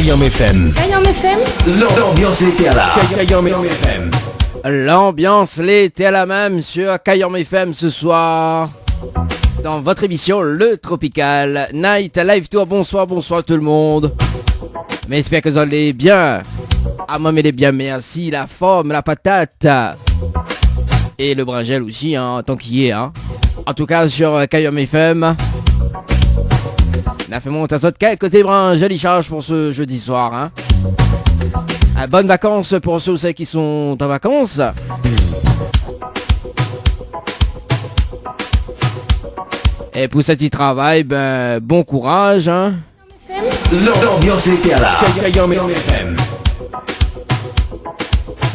Kayam FM. Kayam FM. L'ambiance était là. Kayam FM. L'ambiance l'était la même sur Kayam FM ce soir. Dans votre émission Le Tropical Night Live Tour. Bonsoir tout le monde. Mais j'espère que vous allez bien. Ah moi mais les bien merci, la forme, la patate. Et le bringel aussi, hein, tant qu'il y est, hein. En tout cas sur Kayam FM. On a fait mon tasseau de côté bringel, il charge pour ce jeudi soir, hein. Bonnes vacances pour ceux qui sont en vacances. Et pour ceux qui travaillent, ben, bon courage, hein. L'ambiance était là. Kayam FM.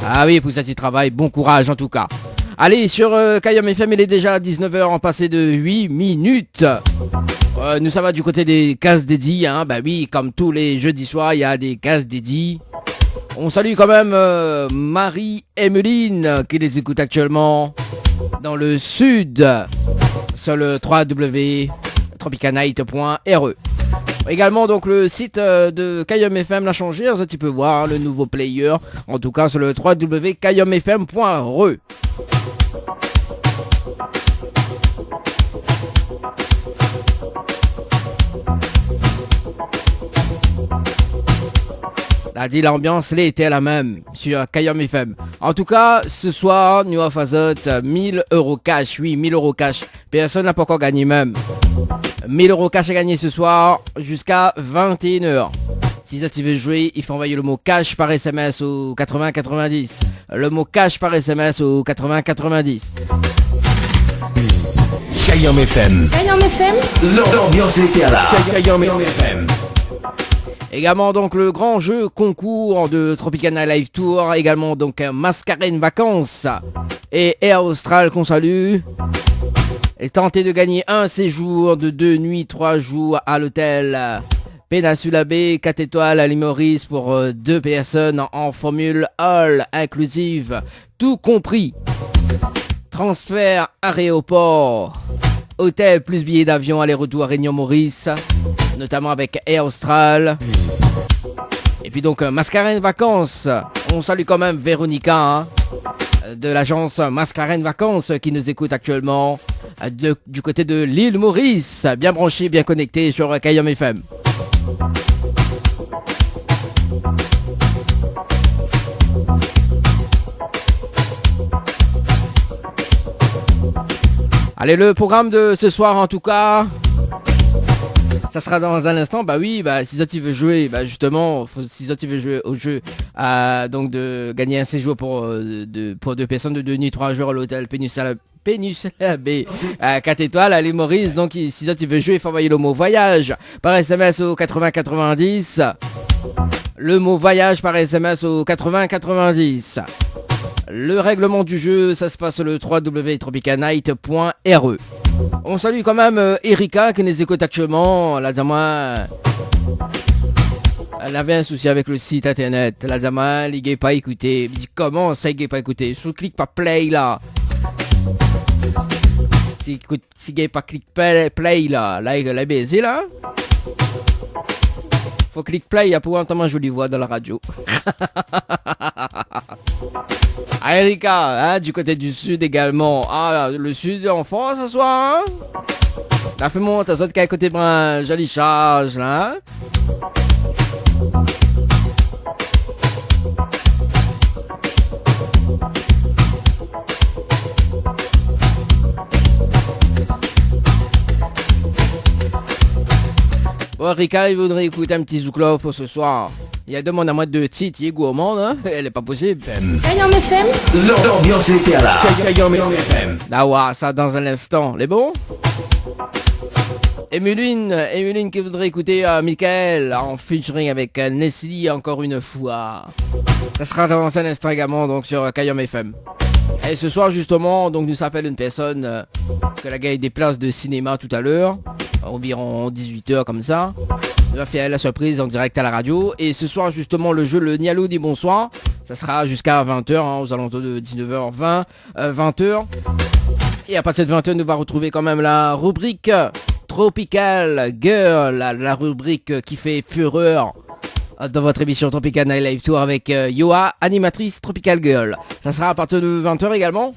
Ah oui, pour ceux qui travaillent, bon courage en tout cas. Allez, sur Kayam FM, il est déjà 19h en passé de 8 minutes. Nous ça va du côté des cases dédiées, hein. Bah oui, comme tous les jeudis soirs, il y a des cases dédiées. On salue quand même Marie-Emeline qui les écoute actuellement dans le sud sur le www.tropicanight.re. Également donc le site de Kayam FM l'a changé, ça tu peux voir, hein, le nouveau player, en tout cas sur le www.kayamfm.re. A dit l'ambiance l'était la même sur Kayam FM. En tout cas, ce soir, nous avons fait 1000 euros cash. Oui, 1000 euros cash. Personne n'a pas encore gagné même. 1000 euros cash à gagner ce soir jusqu'à 21h. Si tu veux jouer, il faut envoyer le mot cash par SMS au 8090. Le mot cash par SMS au 8090. Kayam FM. Kayam FM. L'ambiance était là. Kayam FM. Également donc le grand jeu concours de Tropicana Live Tour, également donc Mascarène Vacances et Air Austral qu'on salue. Et tentez de gagner un séjour de 2 nuits 3 jours à l'hôtel Péninsula Bay 4 étoiles à l'île Maurice pour 2 personnes en formule all inclusive, tout compris. Transfert aéroport, hôtel plus billets d'avion aller-retour à Réunion Maurice, notamment avec Air Austral. Et puis donc Mascarène Vacances, on salue quand même Véronica, hein, de l'agence Mascarène Vacances qui nous écoute actuellement du côté de l'île Maurice, bien branché, bien connecté sur Kayam FM. Allez, le programme de ce soir en tout cas, ça sera dans un instant. Bah oui, bah si tu veux jouer, bah justement, si tu veux jouer au jeu, donc de gagner un séjour pour 2 personnes de 2 nuits 3 jours à l'hôtel Péninsula Bay 4 étoiles à l'île Maurice. Donc si tu veux jouer, il faut envoyer le mot voyage par SMS au 8090. Le mot voyage par SMS au 8090. Le règlement du jeu, ça se passe sur le www.tropicanight.re. On salue quand même Erika qui nous écoute actuellement. La dame, elle avait un souci avec le site internet. La dame, il n'est pas écouté. Il dit comment ça, il n'est pas écouté? Je clique pas play là. Si il n'est pas clique play là, il a baisé là. Faut clique play pour entendre ma jolie voix dans la radio. Ah, Erika, hein, du côté du sud également. Ah, le sud en France ce soir, hein. T'as fait mon, t'as sauté qu'à côté brun, jolie charge, là, hein. Bon, Erika, il voudrait écouter un petit Zouklov pour ce soir. Il y a demande à moi de titre, il est gourmand, hein. Elle est pas possible. Kayam FM. L'ambiance était là. Kayam FM. Ah ouais, ça dans un instant. Les bons? Emeline qui voudrait écouter Michael en featuring avec Nessie encore une fois. Ça sera dans un instant également donc sur Kayam FM. Et ce soir justement, donc nous s'appelle une personne que la gars des places de cinéma tout à l'heure, environ 18h comme ça. On va faire la surprise en direct à la radio. Et ce soir justement le jeu le Nialo dit bonsoir. Ça sera jusqu'à 20h, hein, aux alentours de 19h20, 20h. Et à partir de 20h, nous va retrouver quand même la rubrique Tropical Girl, la rubrique qui fait fureur dans votre émission Tropical Night Live Tour avec Yoa, animatrice Tropical Girl. Ça sera à partir de 20h également.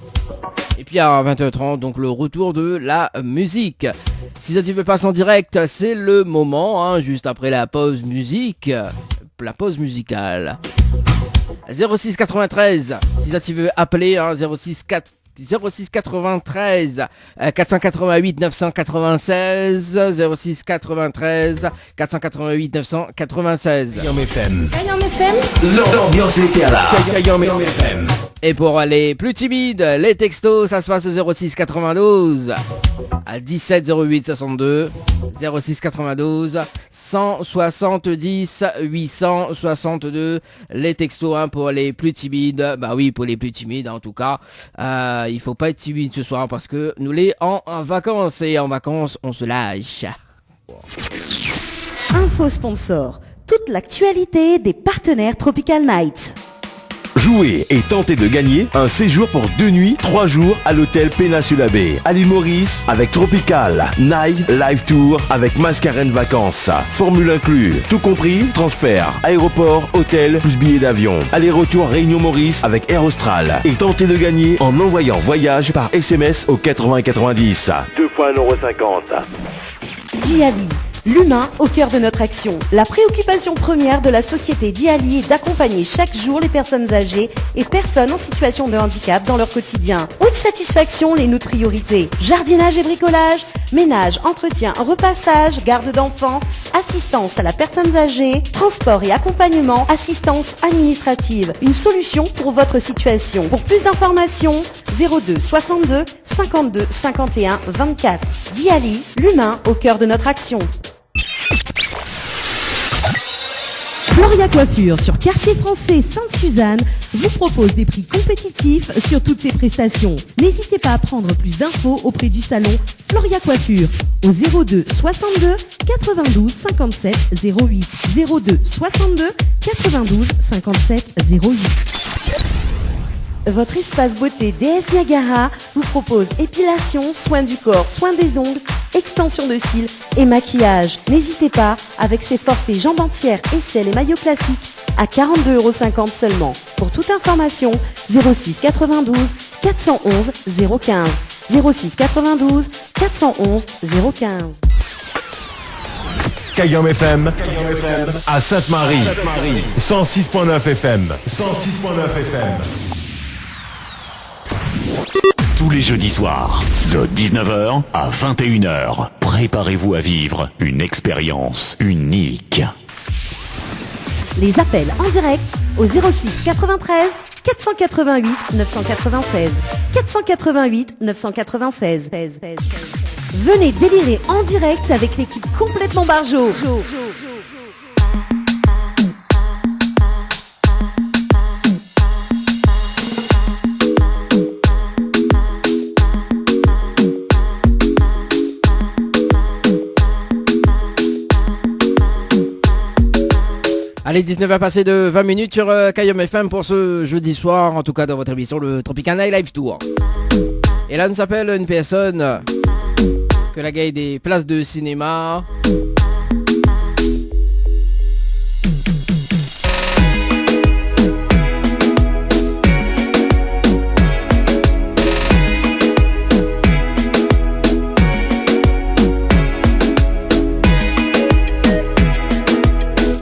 Et puis à 20h30, donc le retour de la musique. Si ça tu veux passer en direct, c'est le moment, hein, juste après la pause musique. La pause musicale. 06 93, si ça tu veux appeler, hein, 06 93 488 996 06 93 488 996. Kayam FM. Kayam FM. L'ambiance était là. Kayam FM. Et pour les plus timides, les textos, ça se passe au 06 92 à 17 08 62 06 92 170 862. Les textos, hein, pour les plus timides. Bah oui, pour les plus timides en tout cas. Il faut pas être timide ce soir parce que nous les en vacances, et en vacances on se lâche. Info sponsor. Toute l'actualité des partenaires Tropical Nights. Jouez et tentez de gagner un séjour pour 2 nuits, 3 jours à l'hôtel Péninsula Bay à l'île Maurice avec Tropical Night Live Tour avec Mascarène Vacances. Formule inclus, tout compris, transfert, aéroport, hôtel plus billets d'avion. Aller-retour Réunion Maurice avec Air Austral. Et tentez de gagner en envoyant voyage par SMS au 80 90. 2 fois 1,50 €. Diali, l'humain au cœur de notre action. La préoccupation première de la société Diali est d'accompagner chaque jour les personnes âgées et personnes en situation de handicap dans leur quotidien. Haute satisfaction, les notre priorités. Jardinage et bricolage, ménage, entretien, repassage, garde d'enfants, assistance à la personne âgée, transport et accompagnement, assistance administrative. Une solution pour votre situation. Pour plus d'informations, 02 62 52 51 24. Diali, l'humain au cœur de notre action. Floria Coiffure sur Quartier Français Sainte-Suzanne vous propose des prix compétitifs sur toutes ses prestations. N'hésitez pas à prendre plus d'infos auprès du salon Floria Coiffure au 02 62 92 57 08 02 62 92 57 08. Votre espace beauté DS Niagara vous propose épilation, soins du corps, soins des ongles, extension de cils et maquillage. N'hésitez pas, avec ses forfaits jambes entières, aisselles et maillots classiques à 42,50 € seulement. Pour toute information, 06 92 411 015. 06 92 411 015. Kayam FM à Sainte-Marie. 106.9 FM. 106.9 FM. Tous les jeudis soirs, de 19h à 21h, préparez-vous à vivre une expérience unique. Les appels en direct au 06 93 488 996. 488 996. Venez délirer en direct avec l'équipe complètement Barjo. Allez, 19h passé de 20 minutes sur Kayam FM pour ce jeudi soir, en tout cas dans votre émission le Tropical Night Live Tour. Et là nous appelle une personne que la gagne des places de cinéma.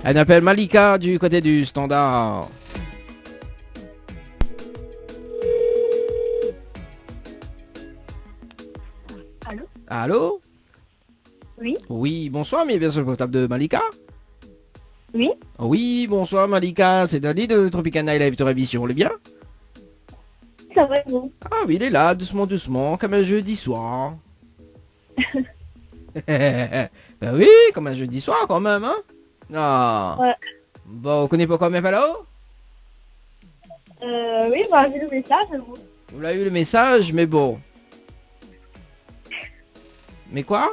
Elle appelle Malika du côté du standard. Allô? Allô? Oui? Oui, bonsoir, mais bien sûr le portable de Malika. Oui? Oui, bonsoir Malika, c'est Dali de Tropical Night Live Télévision, le bien? Ça va, vous? Ah oui, il est là, doucement, doucement, comme un jeudi soir. Ben oui, comme un jeudi soir quand même, hein? Ah. Ouais. Bon, on connaît pas combien là-haut? Oui, bah j'ai le message. Vous l'avez eu le message, mais bon. Mais quoi?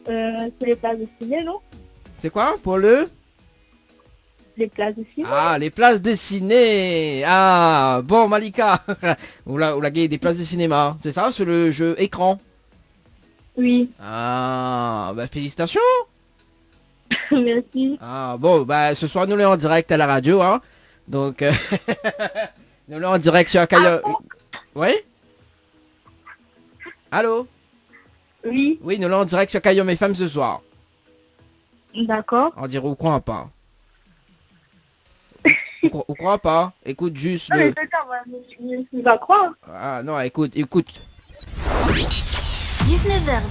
C'est les places de ciné, non? C'est quoi pour le? Les places de ciné. Ah, les places de ciné. Ah, bon Malika. Vous la gagné des places de cinéma, c'est ça, sur le jeu écran? Oui. Ah, bah félicitations. Merci. Ah bon, bah ce soir nous l'est en direct à la radio, hein. Donc nous l'est en direct sur Kayom. Oui. Allô. Oui, Oui, nous l'est en direct sur Kayom FM ce soir. d'accord. On dirait ou croit pas. Ou croit pas. Écoute juste Ah, mais le. c'est ça, moi, je vais croire. Ah non, écoute. 19h,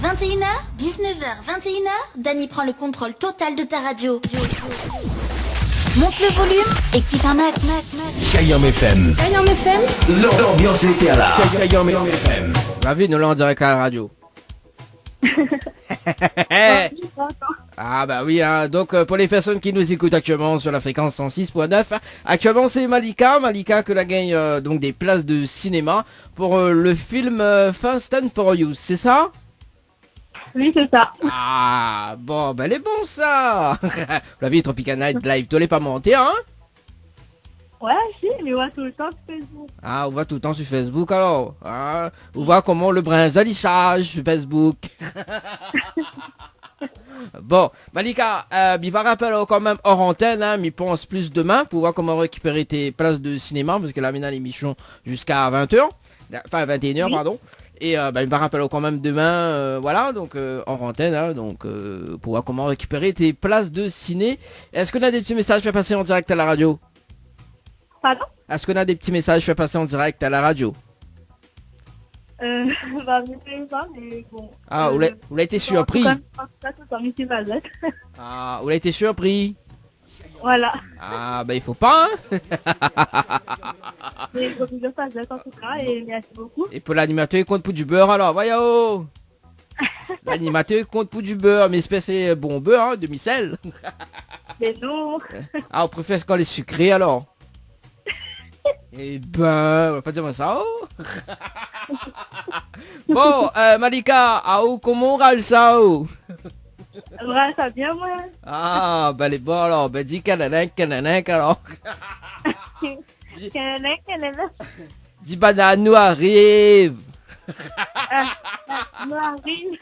21h, 19h, Dany prend le contrôle total de ta radio. Monte le volume et kiffe un max. Kayom FM. Kayom FM. L'ambiance était là. Kayom FM. La vie, nous l'est en direct à la radio. Ah bah oui, hein. Donc pour les personnes qui nous écoutent actuellement sur la fréquence 106.9, actuellement c'est Malika que la gagne donc des places de cinéma pour le film Fast and Furious, c'est ça? Oui, c'est ça. Ah bon, bah elle est bon ça. La vie Tropical Night Live, tu l'es pas monté, hein? Ouais, si, mais ouais, tout le temps sur Facebook. Ah, on voit tout le temps sur Facebook alors, hein? On voit comment le brinza charge sur Facebook. Bon, Malika, il va rappeler quand même hors antenne, hein, mais pense plus demain pour voir comment récupérer tes places de cinéma, parce que là maintenant l'émission jusqu'à 20h, enfin 21h, Oui. pardon. Et il va rappeler quand même demain, voilà, donc hors antenne, hein, donc pour voir comment récupérer tes places de ciné. Est-ce qu'on a des petits messages fait passer en direct à la radio? Pardon? Est-ce qu'on a des petits messages fait passer en direct à la radio? Bah, je sais pas, mais bon. Ah, vous l'avez été surpris. En tout cas, c'est comme ici, Vazette. Ah, vous l'avez été surpris. Voilà. Ah, bah il faut pas, hein. Mais je vous Vazette en tout cas, et merci beaucoup. Et pour l'animateur, il compte pour du beurre alors, voyons. L'animateur, il compte pour du beurre, mais c'est bon beurre, hein, demi-sel. Mais non. Ah, on préfère quand les sucrés alors. Eh ben, on va pas dire ça, oh. Bon, Malika, ah, oh, comment on râle ça, oh? Ouais, ça vient, moi. Ah, bah les bon alors, bah dis cananin alors. Canana. Dis banane nous arrive. Nous arrive.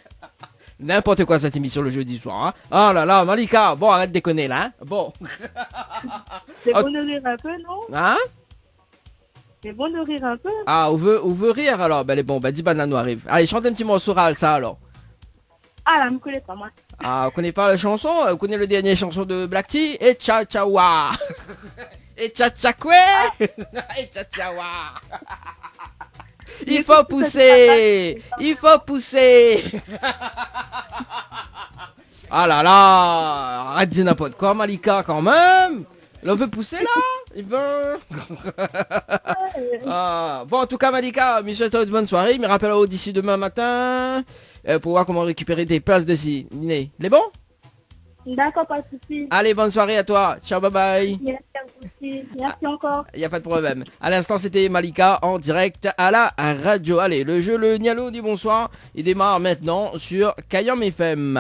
N'importe quoi cette émission le jeudi soir, hein. Oh là là, Malika, bon arrête de déconner là, hein. Bon. C'est Oh. bon de rire un peu, non? Hein? C'est bon de rire un peu. Ah, on veut rire alors, bah les bon, bah dis banane nous arrive. Allez, chante un petit morceau râle ça alors. Ah, là, me connais pas, moi. Ah, vous connaissez pas la chanson? Vous connaissez le dernier chanson de Black Tea? Et tcha tcha wa. Et tcha tcha quoi? Et tcha tcha wa. Il faut pousser. Il faut pousser. Ah là là. Arrête de dire n'importe quoi, Malika, quand même. Là, on peut pousser là? Eh ben... Ah, bon, en tout cas, Malika, monsieur, une bonne soirée. Mais rappelle-moi d'ici demain matin pour voir comment récupérer tes places de ciné. Les bons? D'accord, pas de soucis. Allez, bonne soirée à toi. Ciao, bye bye. Merci à vous aussi. Merci encore. Il n'y a pas de problème. À l'instant, c'était Malika en direct à la radio. Allez, le jeu, le Nialo dit bonsoir. Il démarre maintenant sur Kayom FM.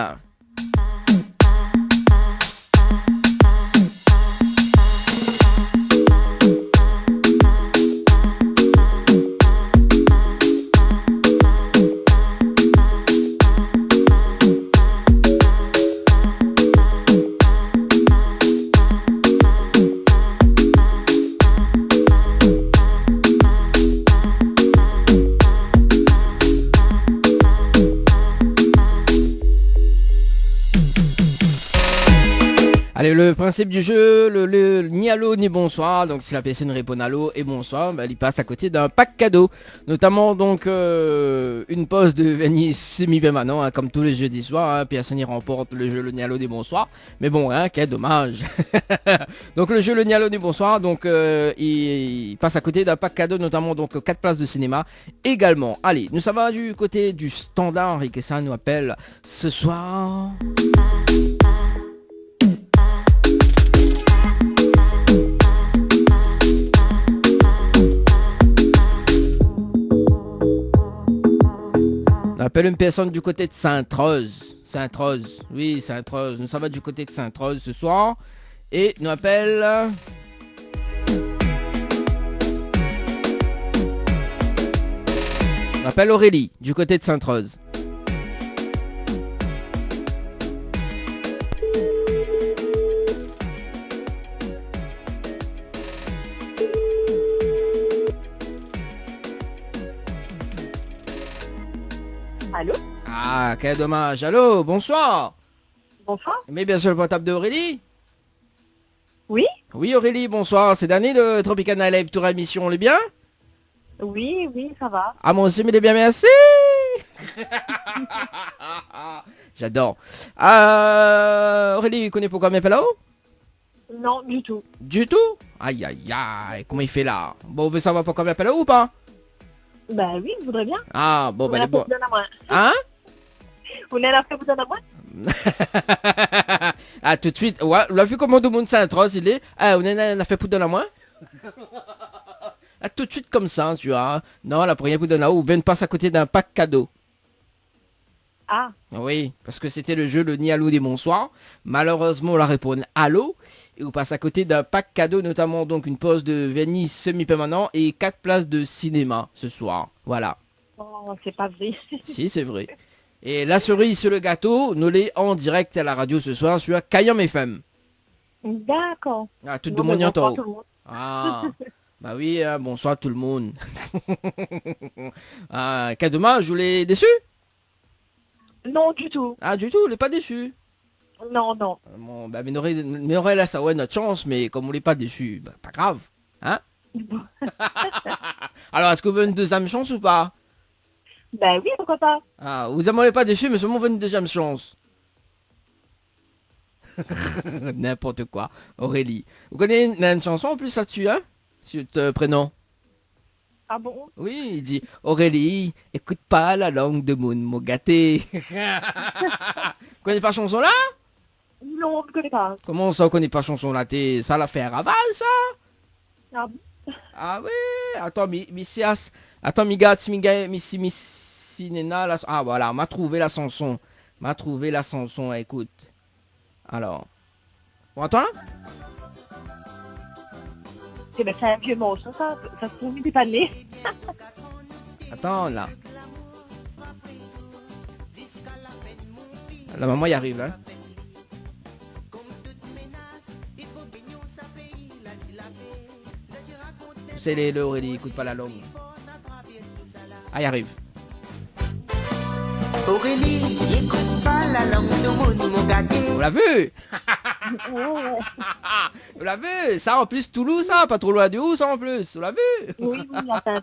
Allez, le principe du jeu, le ni allô ni bonsoir. Donc si la personne répond allô et bonsoir, bah, il passe à côté d'un pack cadeau. Notamment donc une pause de vanille semi-permanent, hein, comme tous les jeudis soirs. Hein, personne n'y remporte le jeu le ni allô ni bonsoir. Mais bon, hein, quel dommage. Donc le jeu le ni allô ni bonsoir, donc il passe à côté d'un pack cadeau, notamment donc 4 places de cinéma également. Allez, nous ça va du côté du standard et que ça nous appelle ce soir. On appelle une personne du côté de Sainte-Rose. Sainte-Rose, oui, Sainte-Rose. Nous, ça va du côté de Sainte-Rose ce soir. Et nous appelle... On appelle Aurélie, du côté de Sainte-Rose. Allô? Ah, quel dommage. Allô, bonsoir. Bonsoir? Mais bien sûr le portable d'Aurélie. Oui? Oui Aurélie, bonsoir. C'est Dany de Tropicana Live Tour émission, on est bien? Oui, ça va. Ah moi aussi, mais il est bien, merci. J'adore. Aurélie, vous connaissez pourquoi m'appelle là-haut? Non, du tout. Du tout? Aïe aïe aïe, comment il fait là? Bon, vous voulez savoir pourquoi m'appelle là-haut ou pas? Bah oui, je voudrais bien. Ah, bon, Vous bah, n'avez bon. pas besoin de moi. Hein? Vous n'avez pas besoin de moi? Ah, tout de suite. Ouais, on l'a vu comment tout le monde s'introsse, il est. Ah, on a fait poudre à moi. Ah, tout de suite comme ça, tu vois. Non, la première poudre là où Ben passe à côté d'un pack cadeau. Ah, Oui, parce que c'était le jeu le ni allô des bonsoirs. Malheureusement, on la répond allô. Et on passe à côté d'un pack cadeau, notamment donc une pause de vernis semi-permanent et 4 places de cinéma ce soir. Voilà. oh, c'est pas vrai. Si, c'est vrai. Et la cerise sur le gâteau, nous l'est en direct à la radio ce soir sur Kayam FM. D'accord. Ah, tout le Bon, monde y bonsoir entend. tout le monde. Ah, bah oui, hein, bonsoir tout le monde. Ah, quel dommage, je voulais déçu? Non, du tout. Ah, du tout, il est pas déçu. Non. Bon, bah, Ménoré, là, ça ouais notre chance, mais comme on n'est pas déçu, bah, pas grave. Hein? Alors, est-ce que vous avez une deuxième chance ou pas? Bah oui, pourquoi pas? Ah, vous n'en pas déçu, mais seulement vous avez une deuxième chance. N'importe quoi. Aurélie. Vous connaissez une chanson en plus là-dessus, hein? Sur ton prénom. Ah bon? Oui, il dit Aurélie, écoute pas la langue de mon gâté. Vous connaissez pas chanson là? Non, je ne connais pas. Comment ça, on connaît pas chanson là? Ça l'a fait un raval, ça? Ah bon? Ah oui. Attends, attends, missi nena, ah voilà, m'a trouvé la chanson. Écoute. Alors. On entend? C'est un vieux morceau, ça se trouve, il n'est pas né. Attends, là. La maman y arrive, hein. C'est les Aurélie, écoute pas la langue. Ah, y arrive. Aurélie, écoute pas la langue de mon gâté. On l'a vu. On l'a vu. Ça en plus Toulouse, ça, pas trop loin du haut, ça en plus. On l'a vu. Oui, c'est un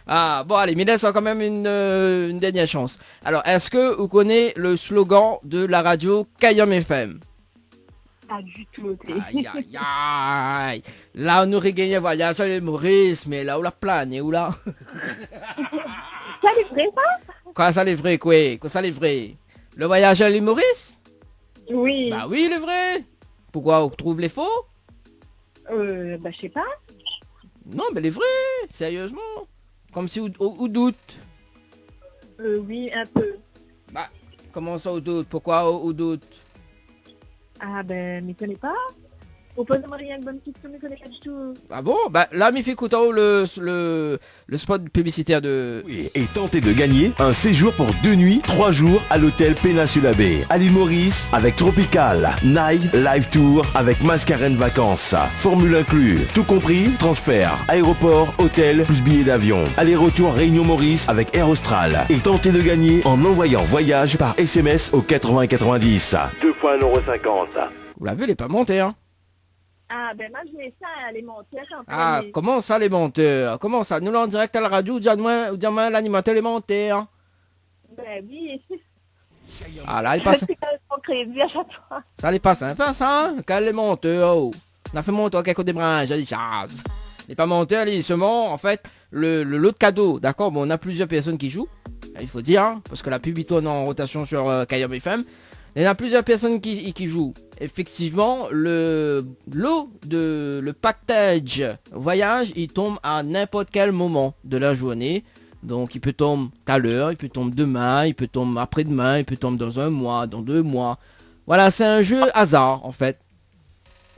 Ah, bon, allez, mais laisse quand même une dernière chance. Alors, est-ce que vous connaissez le slogan de la radio Kayam FM? Pas du tout. Aïe, aïe, aïe. Là, on aurait gagné un voyage à l'île Maurice, mais là, où la plane, où là? Ça, c'est vrai, ça? Quoi, ça, les vrais, quoi? Quoi, ça, les vrais? Le voyage à l'île Maurice? Oui. Bah oui, le vrai. Pourquoi on trouve les faux? Bah, je sais pas. Non, mais les vrais, sérieusement. Comme si on doute. Oui, un peu. Bah, comment ça, on doute? Pourquoi on doute? Ah, ben, je ne connais pas. Vous posez moi rien que bonne question, je ne connais pas du tout. Ah bon? Bah, là, m'y fait écouter le spot publicitaire de... Oui, et tentez de gagner un séjour pour 2 nuits, 3 jours à l'hôtel Péninsula Bay, à l'île Maurice, avec Tropical, Night Live Tour, avec Mascaren Vacances. Formule inclus, tout compris, transfert, aéroport, hôtel, plus billets d'avion. Aller-retour Réunion Maurice avec Air Austral. Et tentez de gagner en envoyant voyage par SMS au 80 90. 2 fois 1,50 €. Vous l'avez vu, elle est pas montée, hein? Ah, ben, moi, je mets ça à alimentaire. Ah, comment ça, les menteurs? Comment ça? Nous, là, en direct à la radio, dis-moi l'animateur les menteurs. Ben, oui. Ah, là, il passe... C'est quand même mon crédit à chaque fois. Ça, il pas sympa, ça, hein? Quel les menteurs, oh. On a fait monter quelques débranches, j'ai dit, chas. Il n'est pas menteur, il se ment, en fait, le lot de cadeaux, d'accord? Bon, on a plusieurs personnes qui jouent, il faut dire, hein, parce que la pub, il tourne en rotation sur Kayam FM. Il y en a plusieurs personnes qui jouent. Effectivement, le package voyage, il tombe à n'importe quel moment de la journée. Donc il peut tomber tout à l'heure, il peut tomber demain, il peut tomber après-demain, il peut tomber dans 1 mois, dans 2 mois. Voilà, c'est un jeu hasard en fait.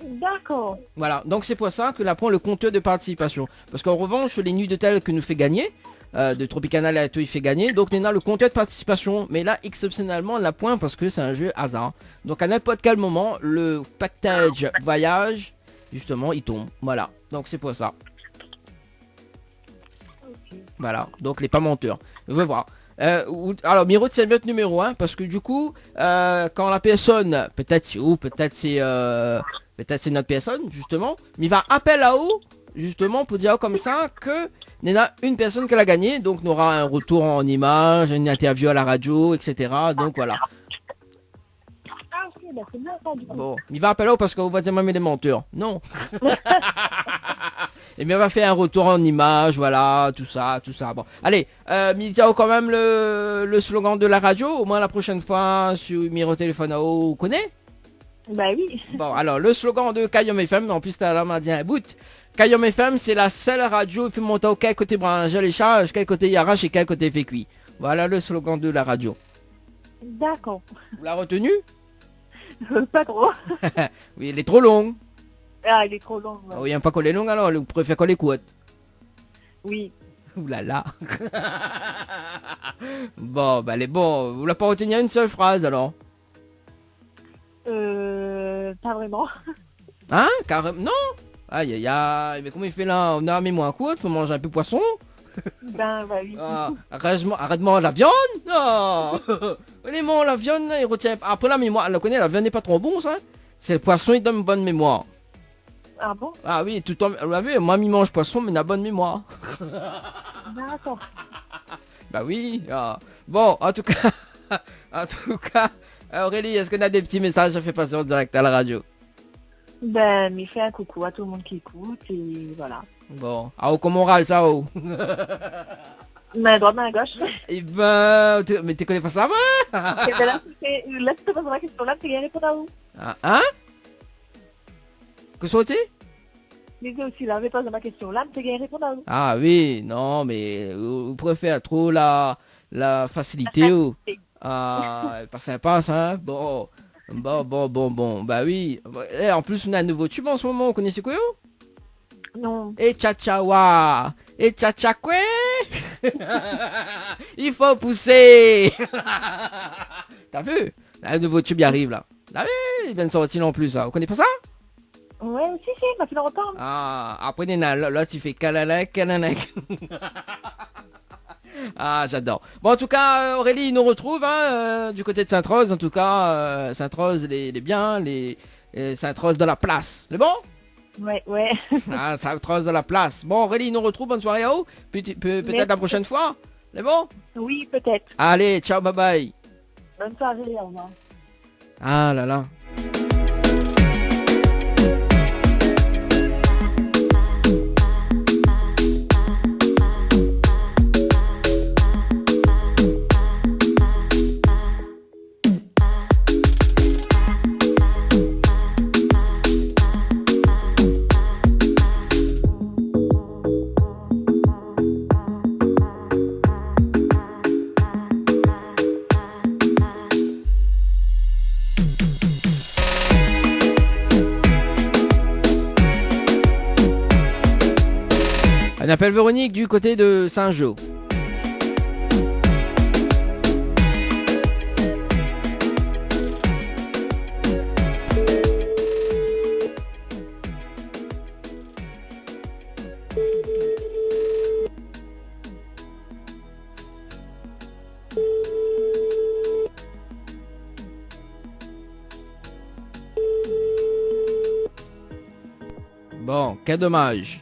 D'accord. Voilà, donc c'est pour ça que là prend le compteur de participation. Parce qu'en revanche, les nuits d'hôtel que nous fait gagner, de Tropicana Live Tour, il fait gagner. Donc on a le compteur de participation. Mais là, exceptionnellement, on l'a point parce que c'est un jeu hasard. Donc à n'importe quel moment, le package voyage, justement, il tombe. Voilà, donc c'est pour ça. Voilà, donc les pas menteurs. Je veux voir. Alors, Miro, c'est notre numéro, hein, parce que du coup, quand la personne, peut-être c'est notre personne, justement, mais il va appeler là-haut, justement, pour dire comme ça que il y en a une personne qui l'a gagné, donc on aura un retour en image, une interview à la radio, etc. Donc voilà. Ah, ok, bah c'est bien ça, du coup. Bon, il va appeler là-haut parce qu'on va dire même des menteurs. Non. Et bien, on va faire un retour en image, voilà, tout ça. Bon, allez, Militao, quand même le slogan de la radio, au moins la prochaine fois sur Miro Téléphone, vous connaissez? Bah oui. Bon, alors, le slogan de Kayom FM, en plus, t'as là, m'a dit un bout. Kayom FM, c'est la seule radio qui fait monter au quel côté branche les charges, quel côté arrache et quel côté fait cuit. Voilà le slogan de la radio. D'accord. Vous l'avez retenu? Pas trop. Oui, elle est trop longue. Ah, il est trop long. Ouais. Oh, il n'y a pas qu'on est longue, alors, vous préférez qu'on les coûte. Oui. Ouh là là. Bon, bah elle est bon. Vous l'avez pas retenu une seule phrase, alors? Pas vraiment. Hein? Carrément? Non? Aïe aïe aïe, mais comment il fait là? On a la mémoire courte, faut manger un peu de poisson. Ben, bah oui. Ah, arrête-moi la viande? Non. Honnêtement, la viande, il retient. Après la mémoire, elle la connaît, la viande n'est pas trop bon, ça. C'est le poisson, il donne une bonne mémoire. Ah bon? Ah oui, tout le temps, vous l'avez, moi, il mange poisson, mais il a bonne mémoire. D'accord. Bah oui. Ah. Bon, en tout cas, Aurélie, est-ce qu'on a des petits messages à faire passer en direct à la radio? Ben, mais fais un coucou à tout le monde qui écoute et voilà. Bon, ah, comment moral ça, oh. Main droite, main gauche. Eh ben, mais tu connais pas ça, moi? Et ben là, tu te poses la question là, tu viens répondre à vous. Ah, hein? Que soit-il? Mais aussi là, je pose ma question là, tu viens répondre à vous. Ah oui, non, mais vous préférez trop la facilité ou... Ah, pas sympa ça, hein? Bon, bah oui. Et en plus, on a un nouveau tube en ce moment, vous connaissez quoi? Non. Et tcha-tcha-wa! Et tcha-tcha-kwe! Il faut pousser! T'as vu? Un nouveau tube y arrive là. Ah oui, il vient de sortir en plus, hein. Vous connaissez pas ça? Ouais, aussi, ça fait longtemps. Ah, après, là, tu fais calalec. Ah, j'adore. Bon, en tout cas, Aurélie, il nous retrouve du côté de Sainte-Rose. En tout cas, Sainte-Rose, les biens, les Sainte-Rose de la place. C'est bon? Ouais. Ah, Sainte-Rose de la place. Bon, Aurélie, il nous retrouve. Bonne soirée à vous. Peut-être la prochaine fois. C'est bon? Oui, peut-être. Allez, ciao, bye bye. Bonne soirée, au revoir. Ah là là. On appelle Véronique du côté de Saint-Jean. Bon, quel dommage.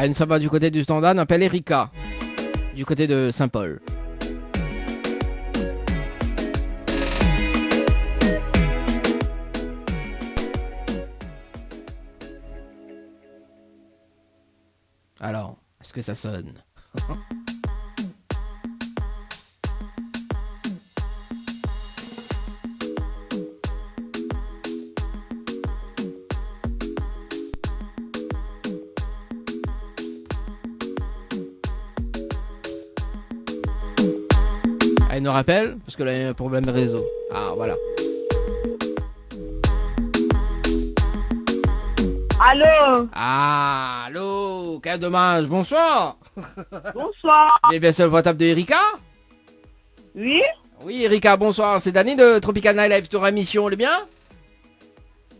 Ah, une va du côté du standard, on appelle Erika, du côté de Saint-Paul. Alors, est-ce que ça sonne? Elle nous rappelle parce qu'elle a eu un problème de réseau. Ah, voilà. Allô? Ah, allô, quel dommage. Bonsoir. Bonsoir. Et bien, c'est le portable de Erika? Oui? Oui, Erika, bonsoir. C'est Dani de Tropical Night Live Tour émission, on est bien?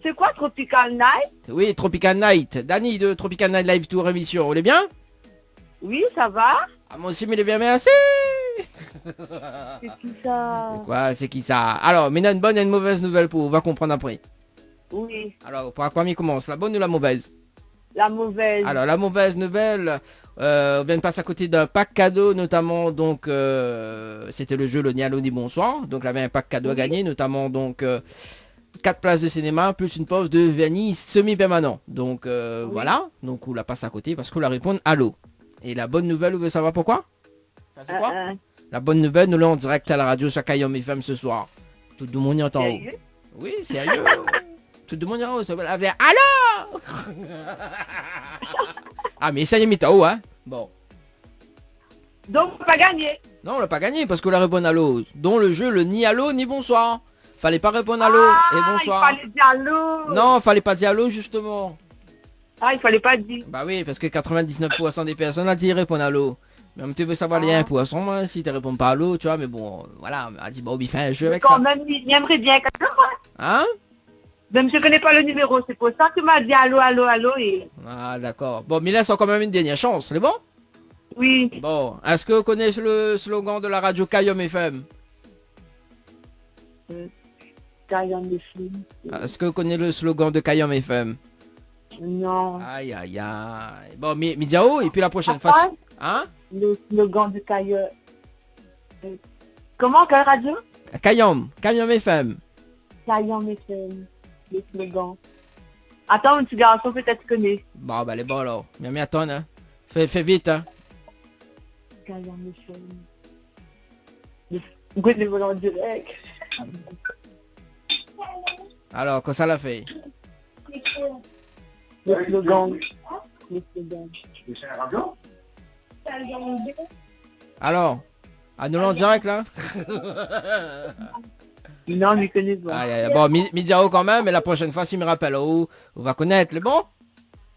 C'est quoi Tropical Night? Oui, Tropical Night. Dani de Tropical Night Live Tour émission, on est bien? Oui, ça va? Ah, moi aussi, mais il est bien, merci. C'est qui ça? C'est quoi, c'est qui ça? Alors, mais il y a une bonne et une mauvaise nouvelle pour vous, on va comprendre après. Oui, Alors, par quoi m'y commence? La bonne ou la mauvaise? la mauvaise. Alors, la mauvaise nouvelle, on vient de passer à côté d'un pack cadeau, notamment, donc, c'était le jeu Le Ni Allô Ni Bonsoir. Donc, il y avait un pack cadeau à gagner, notamment, donc, 4 places de cinéma, plus une pause de vernis semi-permanent. Donc, voilà. Donc, on la passe à côté parce qu'on la répond allô. Et la bonne nouvelle, vous voulez savoir pourquoi? C'est quoi? La bonne nouvelle, nous l'avons en direct à la radio sur Kayom FM ce soir. Tout le monde y entend. Sérieux? Oui, sérieux. Tout le monde y entend. Ça va la faire. Allô? Ah, mais ça y est, mis hein? Bon. Donc, on va gagner. Non, on l'a pas gagné parce qu'on la répond allô. Dont le jeu, le ni allô ni bonsoir. Fallait pas répondre allô et bonsoir. Il fallait dire allô. Non, fallait pas dire allô justement. Ah, il fallait pas dire. Bah oui, parce que 99% des personnes a dit répondre à l'eau. Même tu veux savoir les 1%, moi, si tu réponds pas à l'eau, tu vois, mais bon, voilà, elle a dit, bon, il fait un jeu avec Quand ça. même, il aimerait bien quelque chose. Hein? Même je connais pas le numéro, c'est pour ça que m'a dit allô, allô, allô et... Ah, d'accord. Bon, mais là, c'est quand même une dernière chance, c'est bon? Oui. Bon, est-ce que vous connaissez le slogan de la radio Kayom FM? Kayom FM. Est-ce que vous connaissez le slogan de Kayom FM? Non. Aïe, aïe, aïe. Bon, Midiao, et puis la prochaine Papa, fois... Hein? Le slogan de Kayom. Comment, quelle radio? Kayom FM. Kayom FM. Le slogan. Attends, un petit garçon peut-être connaît. Bon, bah, les bon alors. Mais attends, hein. Fais vite, hein. Kayom FM. Vous connaissez le volant direct. Alors, quand ça l'a fait? Le slogan. Le slogan. Alors, à nous en direct là? Non, je ne connais pas. Aïe, aïe, bon, Midiao quand même, mais la prochaine fois, s'il me rappelle, on va connaître, le bon?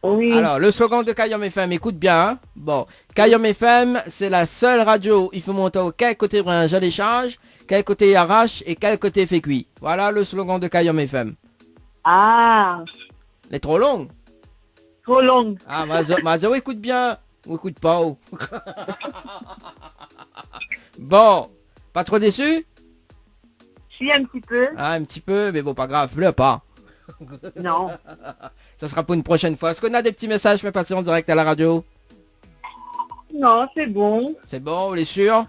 Oui. Alors, le slogan de Kayom FM, écoute bien, hein? Bon, Kayom FM, c'est la seule radio, il faut monter au quel côté bringe à l'échange, quel côté arrache et quel côté fait cuit. Voilà le slogan de Kayom FM. Ah, Elle est trop longue? trop long. Ah, Mazao, écoute bien, ou écoute pas, oh. Bon, pas trop déçu? Si, un petit peu. Ah, un petit peu, mais bon, pas grave, pleure pas. Non. Ça sera pour une prochaine fois. Est-ce qu'on a des petits messages à passer en direct à la radio? Non, c'est bon. C'est bon, on est sûr?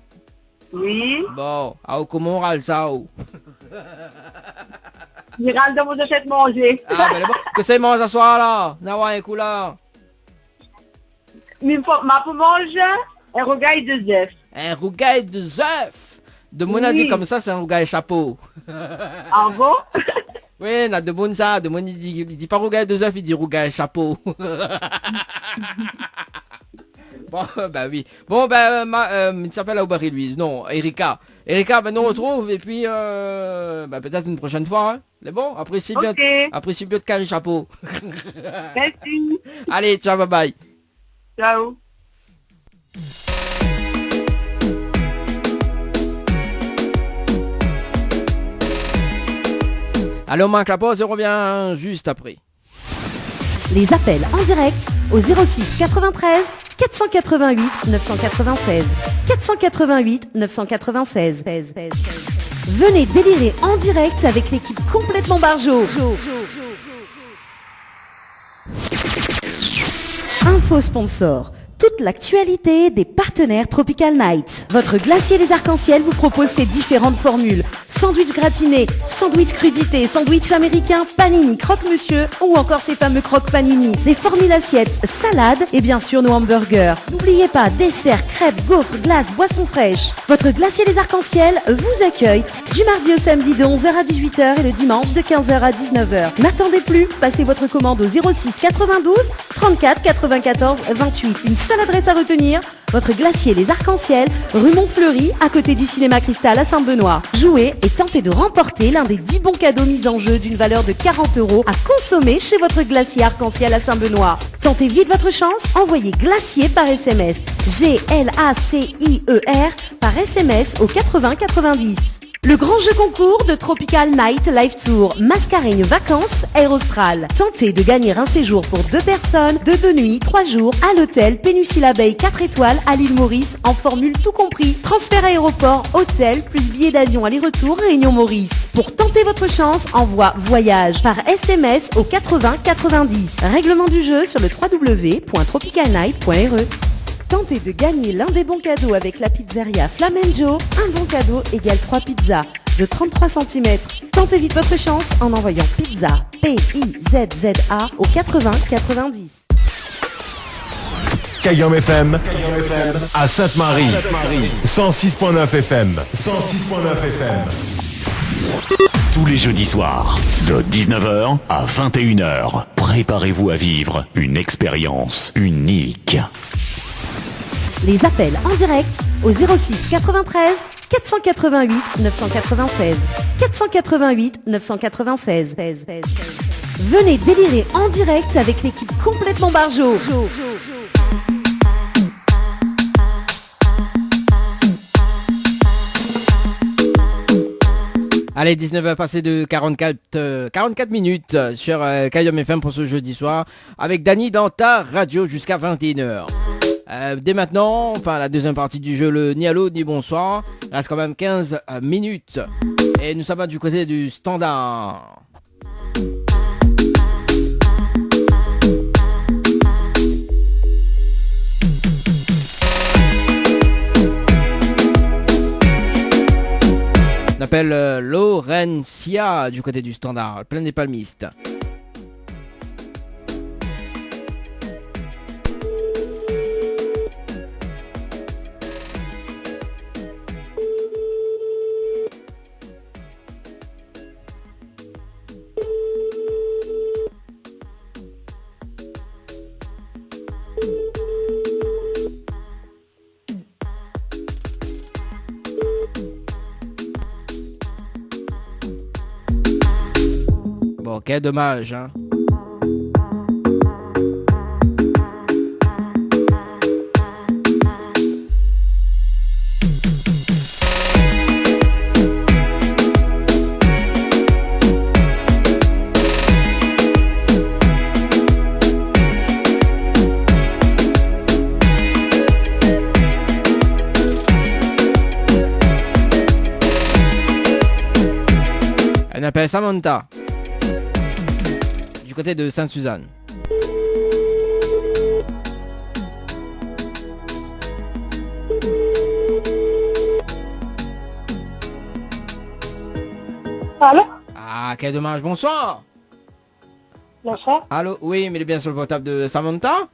Oui. Bon, comment on râle ça? Je râle dans mon assiette manger. Ah, ben bon, que c'est mange ce soir là? Nawa un coup là. Mais ma pour manger un rougail de zèf. Un rougail de zœuf. De mon avis comme ça, c'est un rougail chapeau. Ah bon? Oui, on a de bon ça. De mon il dit pas rougail de zœuf, il dit rougail chapeau. Bon, bah oui. Bon, il s'appelle Aubary Louise. Non, Erika. Erika, ben nous on retrouve et puis peut-être une prochaine fois. Hein. C'est bon? Apprécie bien de carré chapeau. Merci. Allez, ciao, bye bye. Ciao. Allez, on manque la pause et on revient juste après. Les appels en direct au 06 93 488 996. 488 996. Venez délirer en direct avec l'équipe complètement barjo. Info sponsor. Toute l'actualité des partenaires Tropical Night. Votre glacier des arcs-en-ciel vous propose ses différentes formules. Sandwich gratiné, sandwich crudité, sandwich américain, panini, croque-monsieur ou encore ces fameux croque-panini. Les formules assiettes, salades et bien sûr nos hamburgers. N'oubliez pas, dessert, crêpes, gaufres, glaces, boissons fraîches. Votre glacier des arcs-en-ciel vous accueille du mardi au samedi de 11h à 18h et le dimanche de 15h à 19h. N'attendez plus, passez votre commande au 06 92 34 94 28. Une seule adresse à retenir, Votre glacier Les Arcs-en-Ciel, rue Montfleury, à côté du cinéma Cristal à Saint-Benoît. Jouez et tentez de remporter l'un des 10 bons cadeaux mis en jeu d'une valeur de 40 € à consommer chez votre glacier Arc-en-Ciel à Saint-Benoît. Tentez vite votre chance, envoyez glacier par SMS. GLACIER par SMS au 80 90. Le grand jeu concours de Tropical Night Live Tour, Mascareignes Vacances, Air Austral. Tentez de gagner un séjour pour 2 personnes, de 2 nuits, 3 jours, à l'hôtel Péninsula Bay 4 étoiles à l'île Maurice, en formule tout compris. Transfert aéroport, hôtel, plus billets d'avion aller-retour, Réunion Maurice. Pour tenter votre chance, envoie voyage par SMS au 80 90. Règlement du jeu sur le www.tropicalnight.re. Tentez de gagner l'un des bons cadeaux avec la pizzeria Flamenjo. Un bon cadeau égale 3 pizzas de 33 cm. Tentez vite votre chance en envoyant pizza, P-I-Z-Z-A au 80 90. Kayom FM à Sainte-Marie. 106.9 FM. 106.9 FM. Tous les jeudis soirs, de 19h à 21h, préparez-vous à vivre une expérience unique. Les appels en direct au 06 93 488 996. 488 996. Venez délirer en direct avec l'équipe complètement barjo. Allez, 19h passé de 44 minutes sur Kayom FM pour ce jeudi soir avec Dany dans ta radio jusqu'à 21h. Dès maintenant, enfin la deuxième partie du jeu, le ni allô ni bonsoir, il reste quand même 15 minutes et nous sommes du côté du standard. On appelle Laurentia du côté du standard, plein des palmistes. Bon, quel dommage, hein. Elle s'appelle Samantha. Du côté de Sainte-Suzanne. Allô? Ah, quel dommage. Bonsoir. Bonsoir. Allô? Oui, mais il est bien sur le portable de Samantha?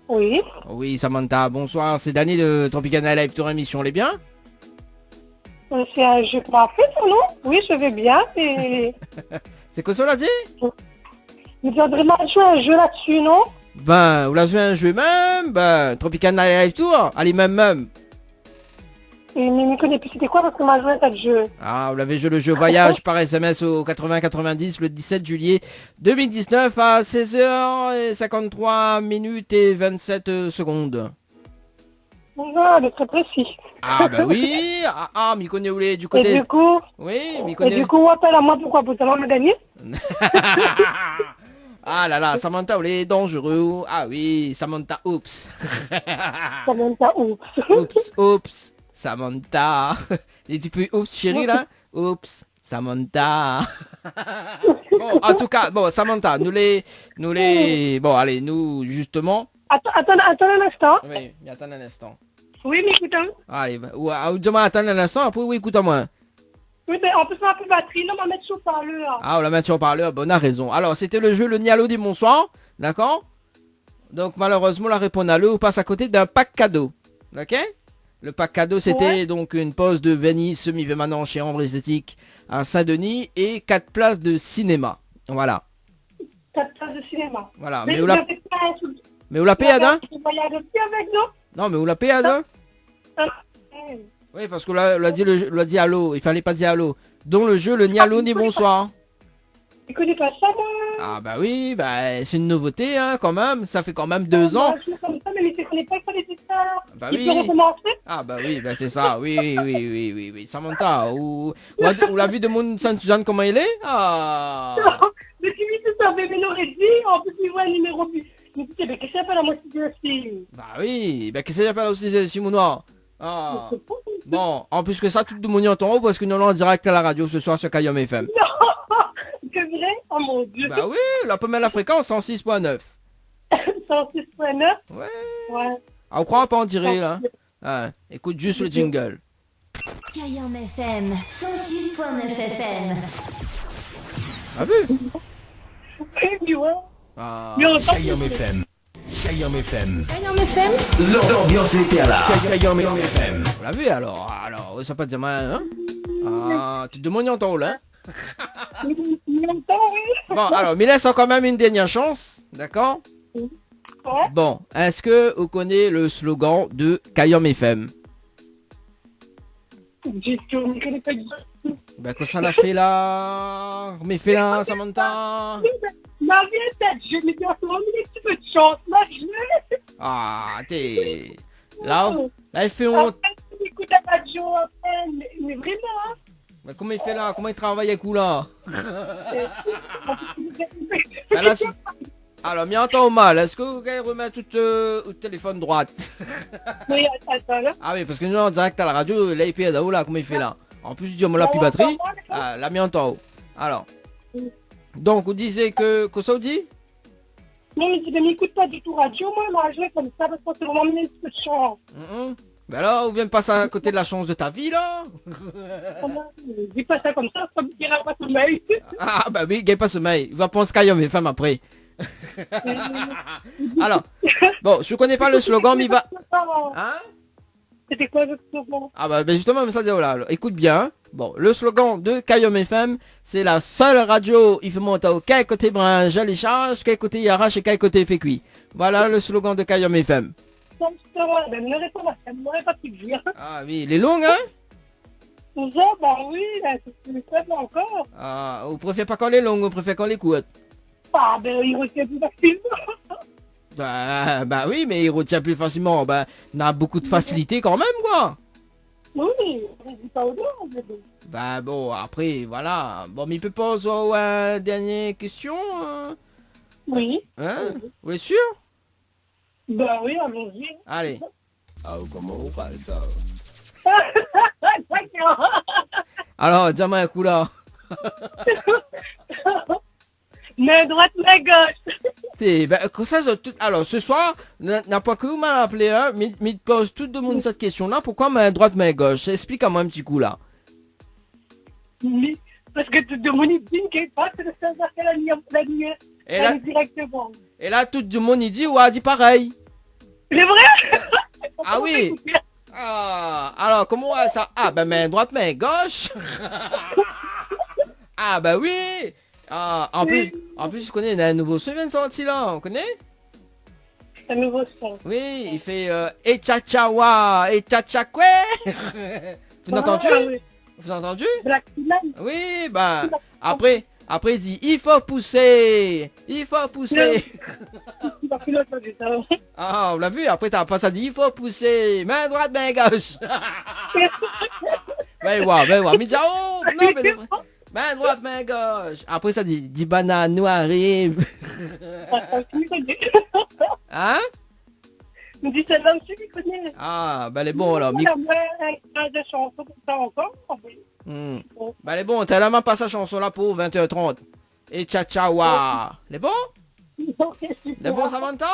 Oui. Oui, Samantha, bonsoir. C'est Dany de Tropicana Live Tour émission. Les bien? C'est un jeu qu'on a fait, non? Oui, je vais bien. Et... C'est quoi ça, là, dit? Vous voudriez mal jouer un jeu là-dessus, non? Ben, vous l'avez un jeu même? Ben, Tropicana Live Tour. Allez, même. Et mais je ne connais plus c'était quoi parce que m'a joué à ce jeu. Ah, vous l'avez joué le jeu voyage par SMS au 80-90 le 17 juillet 2019 à 16h53 minutes et 27 secondes. Ah, c'est très précis. Ah bah oui, m'y connaît où les du côté. Et du coup, oui, m'y connaît. Et du coup, on appelle à moi pourquoi? Pour tellement me gagner. Ah là là, Samantha, vous est dangereux. Ah oui, Samantha, oups. Samantha, oups. Oups, Samantha. Les petits peu oups, chérie là. Oups, Samantha. Bon, en tout cas, bon, Samantha, nous les, bon, allez, nous justement. Attends un instant. Oui, attends un instant. Oui, mais écoute. Allez, dis-moi, attends un instant, après oui, écoute-moi. Oui, mais en plus, on a plus de batterie, non, on va mettre sur parleur. Ah, on la met sur parleur, bon, on a raison. Alors, c'était le jeu Le Nialo des bonsoir, d'accord? Donc, malheureusement, la réponse à l'eau passe à côté d'un pack cadeau, ok? Le pack cadeau, c'était donc une pause de Venise semi-permanent chez Ambre Esthétique à Saint-Denis et 4 places de cinéma, voilà. 4 places de cinéma. Voilà, mais vous la payez, Adam? Non, mais vous la payez, hein? Oui, parce qu'on l'a dit allô. Il fallait pas dire allô. Dans le jeu, le ni allô ni bonsoir. Tu connais pas ça, moi? Ah bah oui, bah c'est une nouveauté, hein, quand même. Ça fait quand même 2 ans. Je suis comme ça, mais tu connais pas qu'il fallait dire ça. Bah Il oui. peut recommencer? Ah bah oui, bah c'est ça. Oui. Samantha, ou la vie de mon Sainte-Suzanne, comment il est? Ah. Mais tu lui savais, mais l'aurait dit, en plus il voit un numéro plus. Il me dit, mais qu'est-ce que ça fait la moitié de la fille? Bah oui, bah qu'est-ce que j'appelle aussi Simounois? Ah. Bon, en plus que ça, tout le monde y entend parce que nous allons en direct à la radio ce soir sur Kayom FM. C'est vrai? Oh mon Dieu. Bah oui, la première la fréquence 106.9. 106.9? Ouais. Ah, on croit pas en tirer là. Ah, écoute juste le jingle. Kayom FM 106.9 FM. Ah vu? Oui, ouais. Ah. Kayom FM. Kayom FM. Kayom FM. L'ambiance était là. Kayom FM. On l'a vu alors, ça pas dire mal, hein? Ah, tu te demandes y entend là? Bon, alors, mais laisse quand même une dernière chance, d'accord? Ouais. Bon, est-ce que vous connaissez le slogan de Kayom FM? Du tout, je connais pas du tout. Ben, qu'est-ce qu'on a fait là? Mais fait là, Samantha? Marie tête, je me dis en ce moment, il y a un petit peu de chance, Marie. Ah, t'es... Là, il fait honte. Écoute la radio, mais vraiment, hein. Mais comment il fait là? Comment il travaille avec vous là? Ben là, alors, m'y entend mal. Est-ce que vous pouvez remettre tout au téléphone droite? Oui, attends, là. Ah oui, parce que nous en direct à la radio, là il fait là, comment il fait là? En plus, je dis, on l'a plus batterie. Ah, là, m'y entend. Alors. Donc, vous disiez que ça vous dit? Non, mais tu ne m'écoutes pas du tout radio, moi, je vais comme ça, parce que c'est vraiment une petite chance. Ben là, on vient de passer à côté de la chance de ta vie, là. Dis pas ça comme ça me dira pas sommeil. Ah, bah oui, gagne pas sommeil. Il va penser qu'il y a mes femmes après. Alors, bon, je connais pas le slogan, mais il va... Hein? C'était quoi le slogan? Ah bah justement, mais ça dit, voilà, alors, écoute bien. Bon, le slogan de Kayom FM, c'est la seule radio, il faut monter au quel côté brin, je les charge, quel côté il arrache et quel côté il fait cuit. Voilà le slogan de Kayom FM. Ben, ne réponds pas, ça ne m'aurait pas pu dire. Ah oui, il est long, hein? Ça, bah oui, c'est ça encore. Ah, vous préférez pas quand les longues, vous préférez quand les courtes? Ah, ben il retient plus facilement. Bah oui, mais il retient plus facilement. Bah, on a beaucoup de facilité quand même, quoi. Oui, on dit pas au nom, mais bon. Bah bon, après, voilà. Bon, mais il peut poser une dernière question, hein? Oui. Hein? Vous êtes sûr? Bah oui, allons-y. Allez. Ah, comment on parle ça? Alors, dis-moi un coup là. Main droite, main gauche. Alors, ce soir, n'a pas que vous m'avez appelé, hein, mais il pose tout le monde cette question-là. Pourquoi main droite, main gauche? Explique-moi un petit coup là. Oui, parce que tout le monde dit qu'il passe de savoir que la ligne directement. Et là, tout le monde il dit, ouais, dit pareil. C'est vrai? Ah oui. Ah, alors, comment ça? Ah, ben main droite, main gauche. Ah, bah oui. Ah, en plus, je connais un nouveau son qui vient de sortir là, on connaît? Un nouveau son. Oui, il fait Echachawa, Echachakwe. Vous l'avez entendu? Oui. Vous avez entendu? Black Dylan. Oui, bah, après il dit, il faut pousser. Ah, on l'a vu, après t'as pas ça dit, il faut pousser. Main droite, main gauche. Ben voir, mais dit, oh, non, mais main droite, main gauche. Après ça dit banane, nous arrive. Hein? Me dit celle-là aussi qui connaît. Ah, ben elle est bon alors. Des chansons comme ça encore. Ben elle est bon, t'as la main pas sa chanson là pour 20h30. Et tcha-tcha-wa. Elle est bon? Elle est bon, Samantha?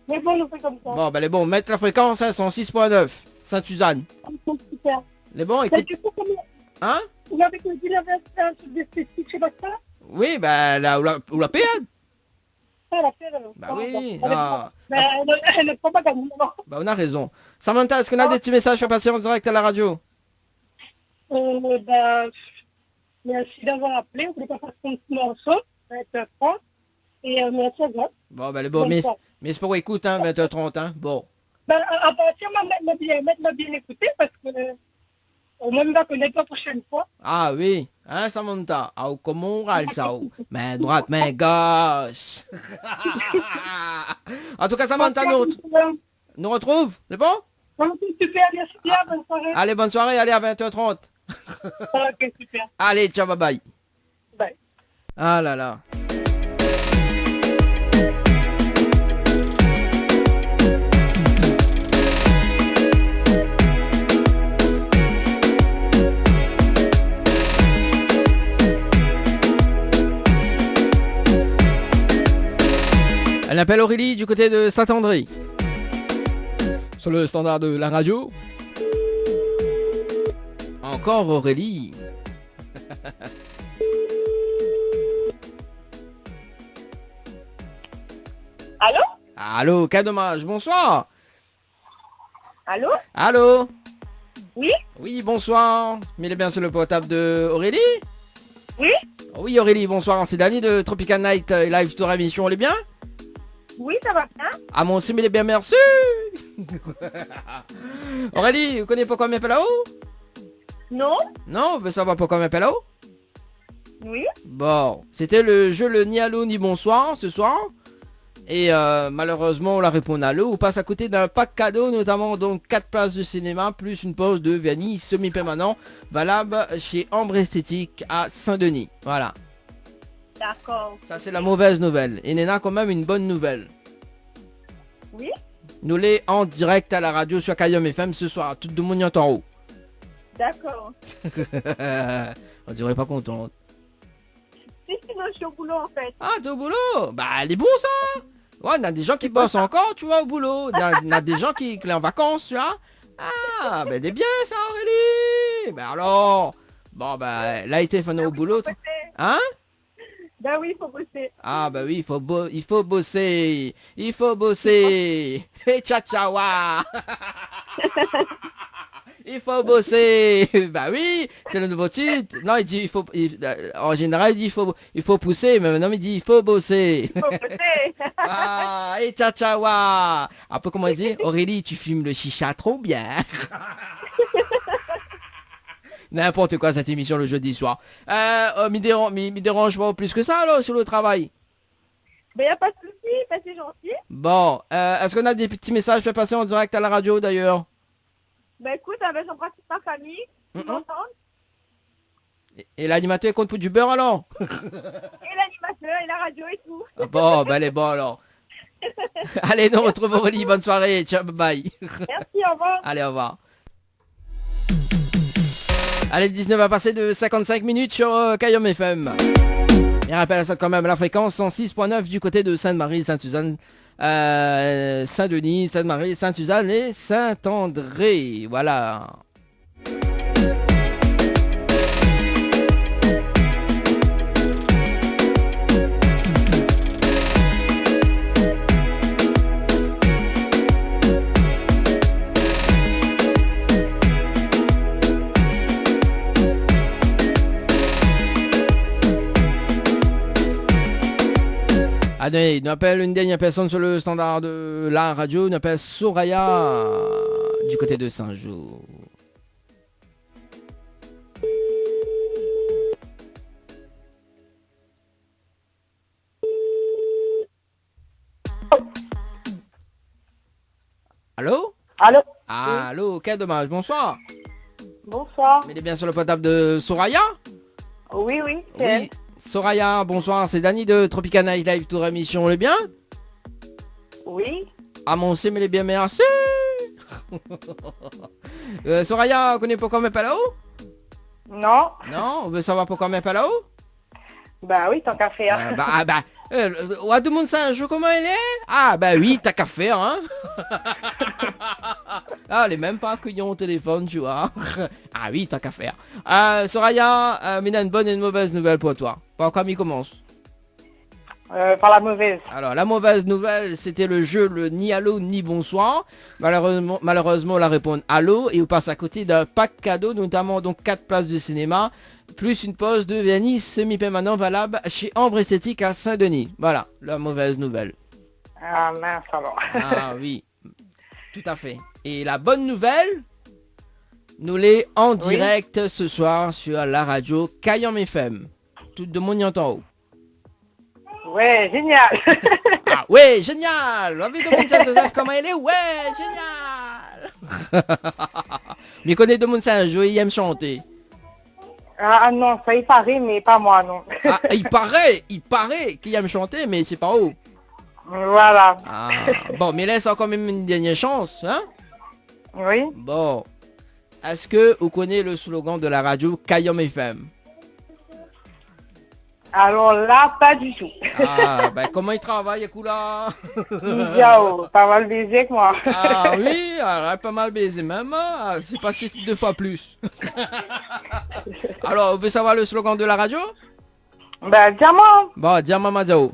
Elle est bon, on fait comme ça. Bon, ben elle est bon, mettre la fréquence, hein, 106.9. Sainte-Suzanne. Super. Elle est bon, écoute. Hein? Vous avez dit qu'il y avait un truc de spécifique, je sais pas ça? Oui, ben là, ou la paix. Ah, la paix, alors. Bah oui. Elle ne prend pas gagner, non. Bah on a raison. Samantha, est-ce qu'on a des petits messages à passer en direct à la radio? Merci d'avoir appelé. On voulait pas faire son petit morceau. 20h30. Et merci à vous. Bon, ben elle est bon, mais c'est pour écoute, hein, 20h30, hein. Bon. Ben, à partir maintenant bien écouter parce que au moins on va connaître la prochaine fois. Ah oui, hein, Samantha. Ah, comment on râle ça? Main droite, main gauche. En tout cas, Samantha nous retrouve, c'est bon? Super, merci bien, bonne soirée. Allez, bonne soirée, allez à 20h30. Ok, super. Allez, ciao, bye bye. Bye. Ah là là. Elle appelle Aurélie du côté de Saint-André. Sur le standard de la radio. Encore Aurélie. Allô? Allô, quel dommage, bonsoir. Allô? Allô? Oui? Oui, bonsoir. Mais il est bien sur le portable de Aurélie? Oui? Oui, Aurélie, bonsoir. C'est Dani de Tropical Night Live Tour Émission. On est bien? Oui, ça va bien. Ah, mon sim, il est bien, merci. Aurélie, vous connaissez pourquoi m'appelle là-haut? Non? Non, vous savez savoir pourquoi m'appelle là-haut? Oui? Bon, c'était le jeu le ni allô ni bonsoir ce soir. Et malheureusement, on la répond allô. On passe à côté d'un pack cadeau, notamment donc 4 places de cinéma, plus une pause de vernis semi-permanent, valable chez Ambre Esthétique à Saint-Denis. Voilà. D'accord. Ça, c'est la mauvaise nouvelle. Et Néna, quand même, une bonne nouvelle. Oui? Nous l'est en direct à la radio sur Kayom FM ce soir. Tout le monde y entend en haut. D'accord. On dirait pas contente. Si, non, je suis au boulot en fait. Ah, t'es au boulot? Bah, elle est bon ça. Ouais, il y a des gens qui bossent encore, tu vois, au boulot. Il y a des gens qui sont en vacances, tu vois. Ah, ben, elle est bien ça, Aurélie. Ben alors. Bon, ben, là, il était fan au boulot. Hein? Ben oui, il faut bosser. Ah bah oui, il faut bosser. Il faut bosser. Et tcha tcha wa. Il faut bosser. Bah oui, c'est le nouveau titre. Non, il dit en général, il dit il faut pousser, mais maintenant il dit il faut bosser. Il faut bosser. Ah, et tcha tcha wa. Un peu comment il dit, Aurélie, tu fumes le chicha trop bien. N'importe quoi cette émission le jeudi soir. Me dérange pas plus que ça alors sur le travail. Ben y a pas de souci, ben, c'est gentil. Bon, est-ce qu'on a des petits messages fait passer en direct à la radio d'ailleurs? Ben écoute, j'embrasse toute ma famille, qui m'entendent. Et l'animateur compte pour du beurre alors? Et l'animateur, et la radio et tout. Ah bon, ben elle est bon alors. Allez, nous retrouve Aurélie, bonne soirée, ciao, bye. Merci, au revoir. Allez, au revoir. Allez, 19 va passer de 55 minutes sur Kayom FM. Et rappelle ça quand même la fréquence 106.9 du côté de Sainte-Marie, Sainte-Suzanne, Saint-Denis, Sainte-Marie, Sainte-Suzanne et Saint-André. Voilà. Allez, il nous appelle une dernière personne sur le standard de la radio, il nous appelle Soraya du côté de Saint-Jean. Allô? Allô? Allô, quel dommage, bonsoir. Bonsoir. Mais il est bien sur le portable de Soraya? Oui, oui, c'est elle. Oui, Soraya, bonsoir, c'est Dani de Tropical Night Live Tour Émission, on est bien? Oui. Ah mon sim, il est bien, merci. Soraya, on connaît pourquoi on met pas là-haut? Non. Non, on veut savoir pourquoi on met pas là-haut? Bah oui, tant qu'à faire. Ouais, tout le monde sait un jeu comment elle est? Ah bah oui, t'as qu'à faire, hein. Ah, elle est même pas accueillant au téléphone, tu vois. Ah oui, t'as qu'à faire. Soraya, mais une bonne et une mauvaise nouvelle pour toi. Par quoi il commence? Par la mauvaise. Alors, la mauvaise nouvelle, c'était le jeu le ni allô ni bonsoir. Malheureusement, la réponse allô et on passe à côté d'un pack cadeau, notamment donc 4 places de cinéma, plus une pause de vernis semi-permanent valable chez Ambre Esthétique à Saint-Denis. Voilà, la mauvaise nouvelle. Ah mince alors. Ah oui. tout à fait. Et la bonne nouvelle, nous l'est en direct ce soir sur la radio Kayam FM. Tout de monde y entend. Ouais, génial. Ah ouais, génial. Envie de montrer Joseph comment il est. Ouais, génial. Mais connaît de mon singe, il aime chanter. Ah non, ça y paraît, mais pas moi, non. Ah, il paraît qu'il aime chanter, mais c'est pas où. Voilà. Ah, bon, mais laisse quand même une dernière chance, hein. Oui. Bon. Est-ce que vous connaissez le slogan de la radio Kayam FM? Alors là, pas du tout. Ah, ben comment il travaille, Koula? Pas mal baisé que moi. Ah oui, alors, pas mal baisé même, hein. C'est passé 2 fois plus. Alors, vous voulez savoir le slogan de la radio? Ben, diamant. Bon, diamant Mazao.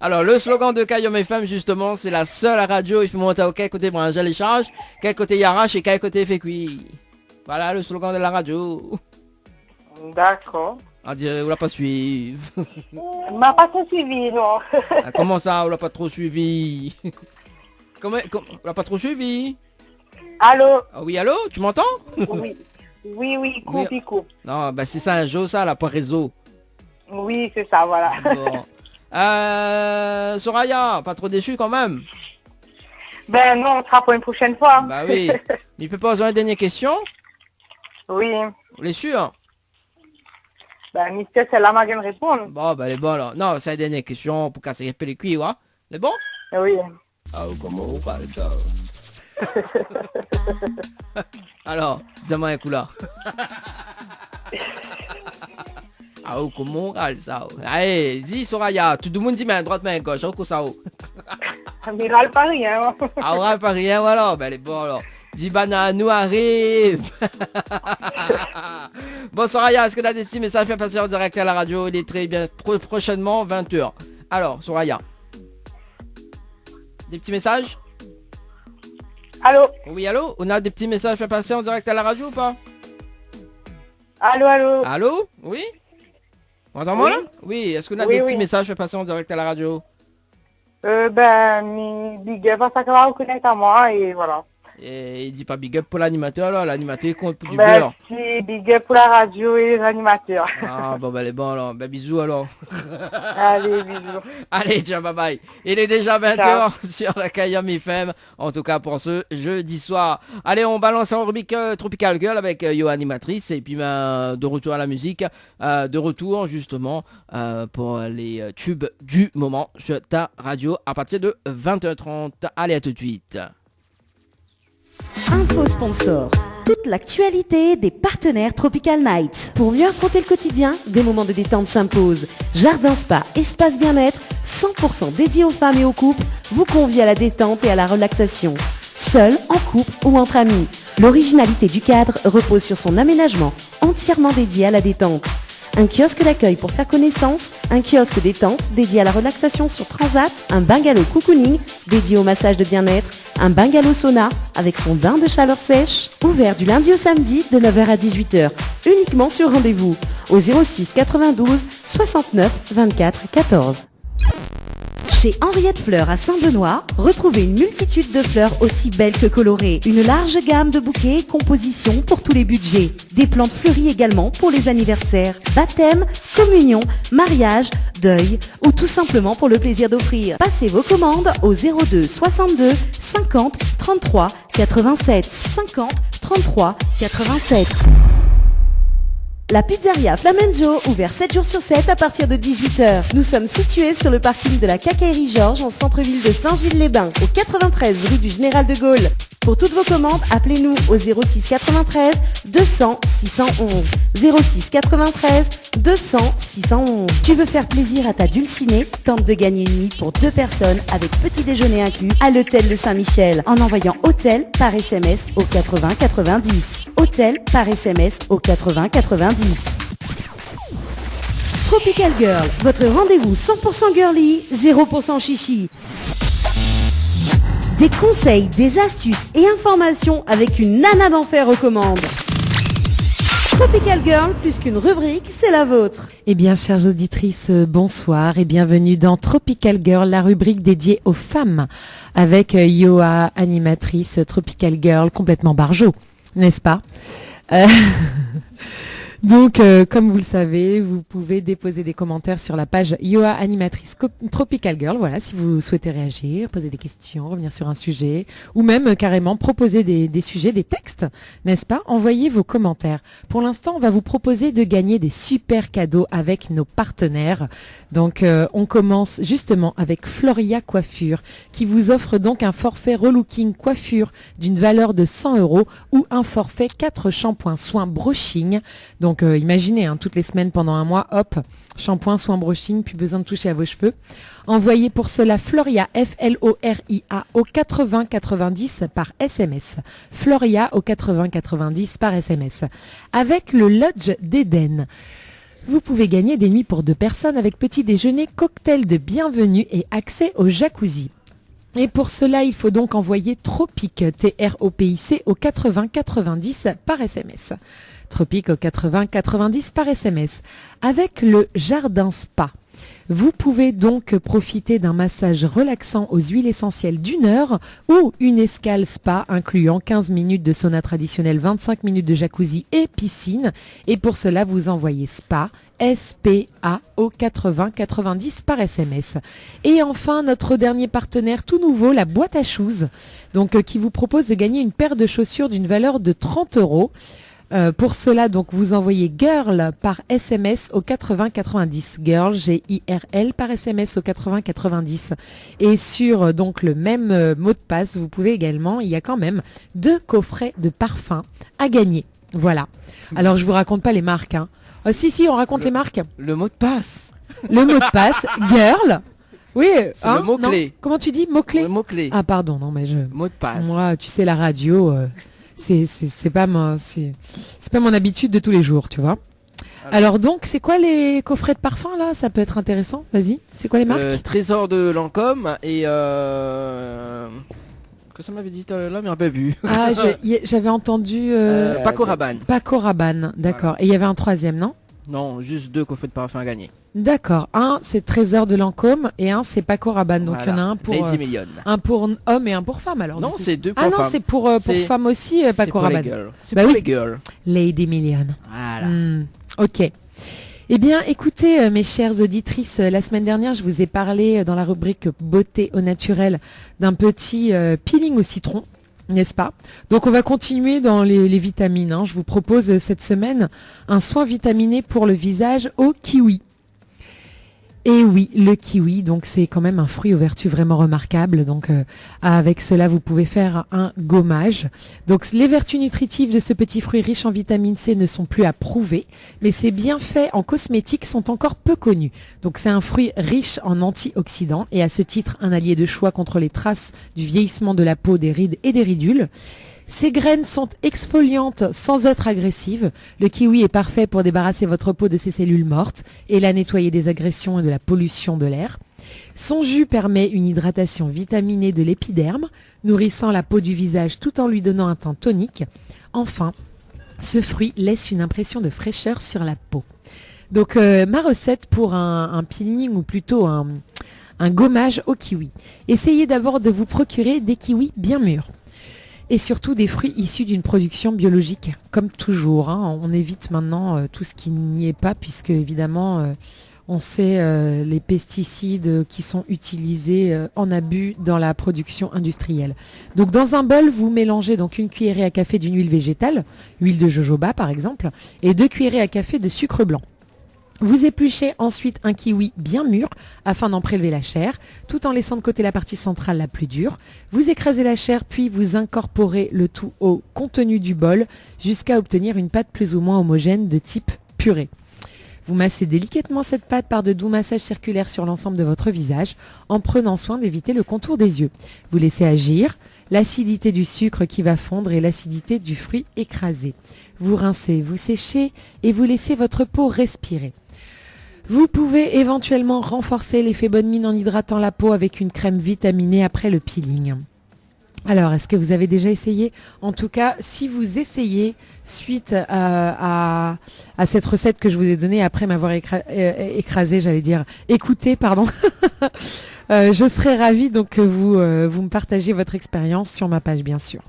alors, le slogan de Kayam FM, justement, c'est la seule radio, il faut monter au quel côté brancher les charges, quel côté y arrache et quel côté fait cuire. Voilà le slogan de la radio. D'accord. On dirait, vous l'a pas suivi. M'a pas trop suivi, non. Ah, comment ça, vous l'a pas trop suivi? Comment, vous l'a pas trop suivi? Allô? Ah oui, allô, tu m'entends? Oui, coupe. Non, bah c'est ça un jeu, ça, là, pas réseau. Oui, c'est ça, voilà. Bon. Soraya, pas trop déçu quand même? Ben non, on sera pour une prochaine fois. Bah oui. Il peut pas poser une dernière question? Oui. Vous êtes sûr? Ben, Mister, c'est là, ma gueule répondre. Bon, bah, elle est bonne, là. Non, c'est la dernière question pour casser un peu les cuits, ouais. Elle est bon? Oui. Ah, comment on parle ça? Alors, dis-moi un coup là. Ah, comment on parle ça? Allez, dis, Soraya, tout le monde dit main droite, main gauche, au coup ça. Mais râle pas rien. Ah, on râle pas rien, voilà, ben, elle est bonne, alors. Dis, banane, nous arrive. Bon, Soraya, est-ce que tu as des petits messages à passer en direct à la radio? Il est très bien, prochainement, 20h. Alors, Soraya. Des petits messages? Allô? Oui, allô? On a des petits messages à passer en direct à la radio ou pas? Allô? Allô? Oui? Entends-moi là? Oui, est-ce qu'on a des petits messages à passer en direct à la radio? Ben, big up à ça que va reconnaître à moi et voilà. Et il dit pas big up pour l'animateur là, l'animateur il compte pour du ben, beurre. Si, big up pour la radio et les animateurs. Ah bon bah les bons alors, bah bisous alors. Allez, bisous. Allez, tiens, bye bye. Il est déjà 20h sur la Kayam FM, en tout cas pour ce jeudi soir. Allez, on balance en rubrique Tropical Girl avec Yo Animatrice et puis de retour à la musique, de retour justement pour les tubes du moment sur ta radio à partir de 20h30. Allez, à tout de suite. Info sponsor. Toute l'actualité des partenaires Tropical Nights. Pour mieux affronter le quotidien, des moments de détente s'imposent. Jardin spa, espace bien-être, 100% dédié aux femmes et aux couples, vous convie à la détente et à la relaxation. Seul, en couple ou entre amis. L'originalité du cadre repose sur son aménagement, entièrement dédié à la détente. Un kiosque d'accueil pour faire connaissance, un kiosque détente dédié à la relaxation sur Transat, un bungalow cocooning dédié au massage de bien-être, un bungalow sauna avec son bain de chaleur sèche, ouvert du lundi au samedi de 9h à 18h, uniquement sur rendez-vous, au 06 92 69 24 14. Chez Henriette Fleurs à Saint-Benoît, retrouvez une multitude de fleurs aussi belles que colorées. Une large gamme de bouquets et compositions pour tous les budgets. Des plantes fleuries également pour les anniversaires, baptêmes, communions, mariages, deuil ou tout simplement pour le plaisir d'offrir. Passez vos commandes au 02 62 50 33 87 50 33 87. La pizzeria Flamenjo, ouvert 7 jours sur 7 à partir de 18h. Nous sommes situés sur le parking de la Quincaillerie Georges en centre-ville de Saint-Gilles-les-Bains, au 93 rue du Général de Gaulle. Pour toutes vos commandes, appelez-nous au 06 93 200 611. 06 93 200 611. Tu veux faire plaisir à ta dulcinée? Tente de gagner une nuit pour 2 personnes avec petit déjeuner inclus à l'hôtel de Saint-Michel en envoyant hôtel par SMS au 80 90. Hôtel par SMS au 80 90. Tropical Girl, votre rendez-vous 100% girly, 0% chichi. Des conseils, des astuces et informations avec une nana d'enfer aux commandes. Tropical Girl, plus qu'une rubrique, c'est la vôtre. Eh bien, chères auditrices, bonsoir et bienvenue dans Tropical Girl, la rubrique dédiée aux femmes, avec Yoa, animatrice Tropical Girl, complètement barjo, n'est-ce pas? Donc, comme vous le savez, vous pouvez déposer des commentaires sur la page Yoa Animatrice Tropical Girl. Voilà, si vous souhaitez réagir, poser des questions, revenir sur un sujet, ou même carrément proposer des sujets, des textes, n'est-ce pas? Envoyez vos commentaires. Pour l'instant, on va vous proposer de gagner des super cadeaux avec nos partenaires. Donc, on commence justement avec Floria Coiffure, qui vous offre donc un forfait relooking coiffure d'une valeur de 100 € ou un forfait 4 shampoings soins brushing. Donc imaginez, toutes les semaines pendant un mois, hop, shampoing, soin brushing, plus besoin de toucher à vos cheveux. Envoyez pour cela Floria, Floria au 80 90 par SMS. Floria au 80 90 par SMS. Avec le Lodge d'Éden. Vous pouvez gagner des nuits pour 2 personnes avec petit déjeuner, cocktail de bienvenue et accès au jacuzzi. Et pour cela, il faut donc envoyer Tropic, TROPIC, au 80 90 par SMS. Tropic au 80 90 par SMS. Avec le Jardin Spa, vous pouvez donc profiter d'un massage relaxant aux huiles essentielles d'1 heure ou une escale spa incluant 15 minutes de sauna traditionnel, 25 minutes de jacuzzi et piscine. Et pour cela, vous envoyez SPA, SPA au 80 90 par SMS. Et enfin, notre dernier partenaire tout nouveau, la boîte à shoes, donc qui vous propose de gagner une paire de chaussures d'une valeur de 30 €. Pour cela, donc, vous envoyez girl par SMS au 80 90. Girl, G-I-R-L par SMS au 80 90. Et sur donc le même mot de passe, vous pouvez également, il y a quand même 2 coffrets de parfums à gagner. Voilà. Alors, je vous raconte pas les marques. Si, on raconte les marques. Le mot de passe. Le mot de passe, girl. Oui, c'est le mot-clé. Comment tu dis, mot-clé? Le mot-clé. Ah, pardon, non, mais Mot de passe. Moi, tu sais, la radio... C'est pas mon habitude de tous les jours, tu vois. Alors donc, c'est quoi les coffrets de parfums là? Ça peut être intéressant. Vas-y, c'est quoi les marques? Trésor de Lancôme et que ça m'avait dit là, mais on n'a pas vu. Ah, j'avais entendu Paco Rabanne. Paco Rabanne, d'accord. Voilà. Et il y avait un troisième, non? Non, juste 2 coffrets de parfums à gagner. D'accord. Un, c'est Trésor de Lancôme et un, c'est Paco Rabanne. Donc, il y en a un pour un pour homme et un pour femme. Alors, non, c'est 2 pour femmes. Ah non, c'est pour femmes aussi, Paco Rabanne. C'est pour les girls. Lady Million. Voilà. Ok. Eh bien, écoutez, mes chères auditrices, la semaine dernière, je vous ai parlé dans la rubrique Beauté au naturel d'un petit peeling au citron. N'est-ce pas? Donc on va continuer dans les vitamines. Je vous propose cette semaine un soin vitaminé pour le visage au kiwi. Et oui, le kiwi, donc c'est quand même un fruit aux vertus vraiment remarquables. Donc avec cela, vous pouvez faire un gommage. Donc les vertus nutritives de ce petit fruit riche en vitamine C ne sont plus à prouver, mais ses bienfaits en cosmétique sont encore peu connus. Donc c'est un fruit riche en antioxydants et à ce titre un allié de choix contre les traces du vieillissement de la peau, des rides et des ridules. Ces graines sont exfoliantes sans être agressives. Le kiwi est parfait pour débarrasser votre peau de ses cellules mortes et la nettoyer des agressions et de la pollution de l'air. Son jus permet une hydratation vitaminée de l'épiderme, nourrissant la peau du visage tout en lui donnant un teint tonique. Enfin, ce fruit laisse une impression de fraîcheur sur la peau. Donc ma recette pour un peeling ou plutôt un gommage au kiwi. Essayez d'abord de vous procurer des kiwis bien mûrs. Et surtout des fruits issus d'une production biologique, comme toujours. On évite maintenant tout ce qui n'y est pas, puisque évidemment, on sait les pesticides qui sont utilisés en abus dans la production industrielle. Donc dans un bol, vous mélangez donc 1 cuillerée à café d'une huile végétale, huile de jojoba par exemple, et 2 cuillerées à café de sucre blanc. Vous épluchez ensuite un kiwi bien mûr afin d'en prélever la chair, tout en laissant de côté la partie centrale la plus dure. Vous écrasez la chair, puis vous incorporez le tout au contenu du bol jusqu'à obtenir une pâte plus ou moins homogène de type purée. Vous massez délicatement cette pâte par de doux massages circulaires sur l'ensemble de votre visage en prenant soin d'éviter le contour des yeux. Vous laissez agir l'acidité du sucre qui va fondre et l'acidité du fruit écrasé. Vous rincez, vous séchez et vous laissez votre peau respirer. Vous pouvez éventuellement renforcer l'effet bonne mine en hydratant la peau avec une crème vitaminée après le peeling. Alors, est-ce que vous avez déjà essayé? En tout cas, si vous essayez suite à cette recette que je vous ai donnée après m'avoir écouté, pardon, je serais ravie donc que vous me partagiez votre expérience sur ma page, bien sûr.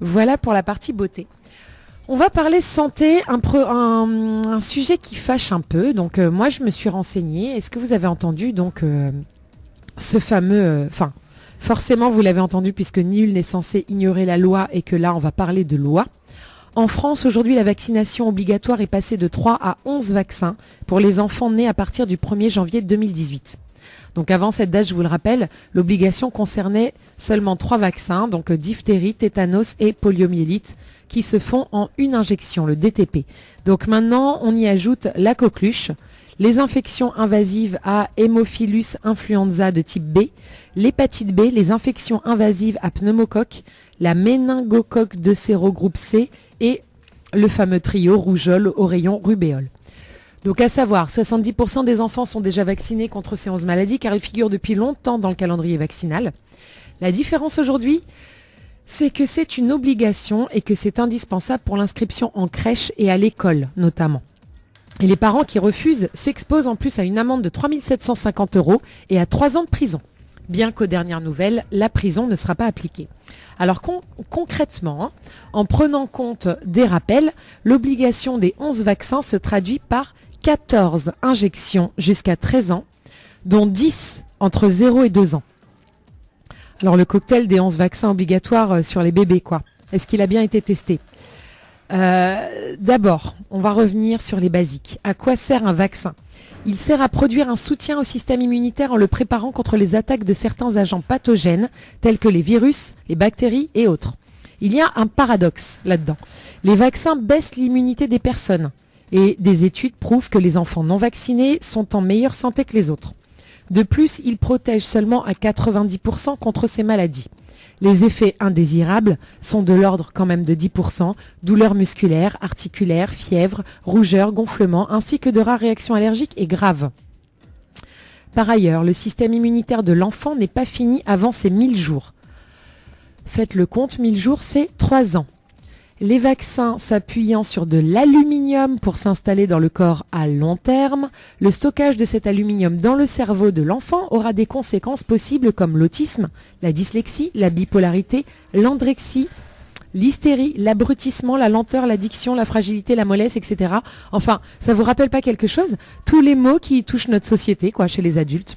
Voilà pour la partie beauté. On va parler santé, un sujet qui fâche un peu. Donc, moi, je me suis renseignée. Est-ce que vous avez entendu donc ce fameux... forcément, vous l'avez entendu puisque nul n'est censé ignorer la loi et que là, on va parler de loi. En France, aujourd'hui, la vaccination obligatoire est passée de 3 à 11 vaccins pour les enfants nés à partir du 1er janvier 2018. Donc avant cette date, je vous le rappelle, l'obligation concernait seulement 3 vaccins, donc diphtérie, tétanos et poliomyélite, qui se font en une injection, le DTP. Donc maintenant, on y ajoute la coqueluche, les infections invasives à Haemophilus influenza de type B, l'hépatite B, les infections invasives à pneumocoque, la méningocoque de sérogroupe C et le fameux trio rougeole, oreillon, rubéole. Donc à savoir, 70% des enfants sont déjà vaccinés contre ces 11 maladies car ils figurent depuis longtemps dans le calendrier vaccinal. La différence aujourd'hui, c'est que c'est une obligation et que c'est indispensable pour l'inscription en crèche et à l'école notamment. Et les parents qui refusent s'exposent en plus à une amende de 3 750 € et à 3 ans de prison. Bien qu'aux dernières nouvelles, la prison ne sera pas appliquée. Alors concrètement, en prenant compte des rappels, l'obligation des 11 vaccins se traduit par 14 injections jusqu'à 13 ans, dont 10 entre 0 et 2 ans. Alors le cocktail des 11 vaccins obligatoires sur les bébés, quoi. Est-ce qu'il a bien été testé ? D'abord, on va revenir sur les basiques. À quoi sert un vaccin ? Il sert à produire un soutien au système immunitaire en le préparant contre les attaques de certains agents pathogènes, tels que les virus, les bactéries et autres. Il y a un paradoxe là-dedans. Les vaccins baissent l'immunité des personnes et des études prouvent que les enfants non vaccinés sont en meilleure santé que les autres. De plus, ils protègent seulement à 90% contre ces maladies. Les effets indésirables sont de l'ordre quand même de 10%, douleurs musculaires, articulaires, fièvre, rougeur, gonflement, ainsi que de rares réactions allergiques et graves. Par ailleurs, le système immunitaire de l'enfant n'est pas fini avant ses 1000 jours. Faites le compte, 1000 jours, c'est 3 ans. Les vaccins s'appuyant sur de l'aluminium pour s'installer dans le corps à long terme, le stockage de cet aluminium dans le cerveau de l'enfant aura des conséquences possibles comme l'autisme, la dyslexie, la bipolarité, l'andrexie, l'hystérie, l'abrutissement, la lenteur, l'addiction, la fragilité, la mollesse, etc. Enfin, ça vous rappelle pas quelque chose ? Tous les maux qui touchent notre société, quoi, chez les adultes.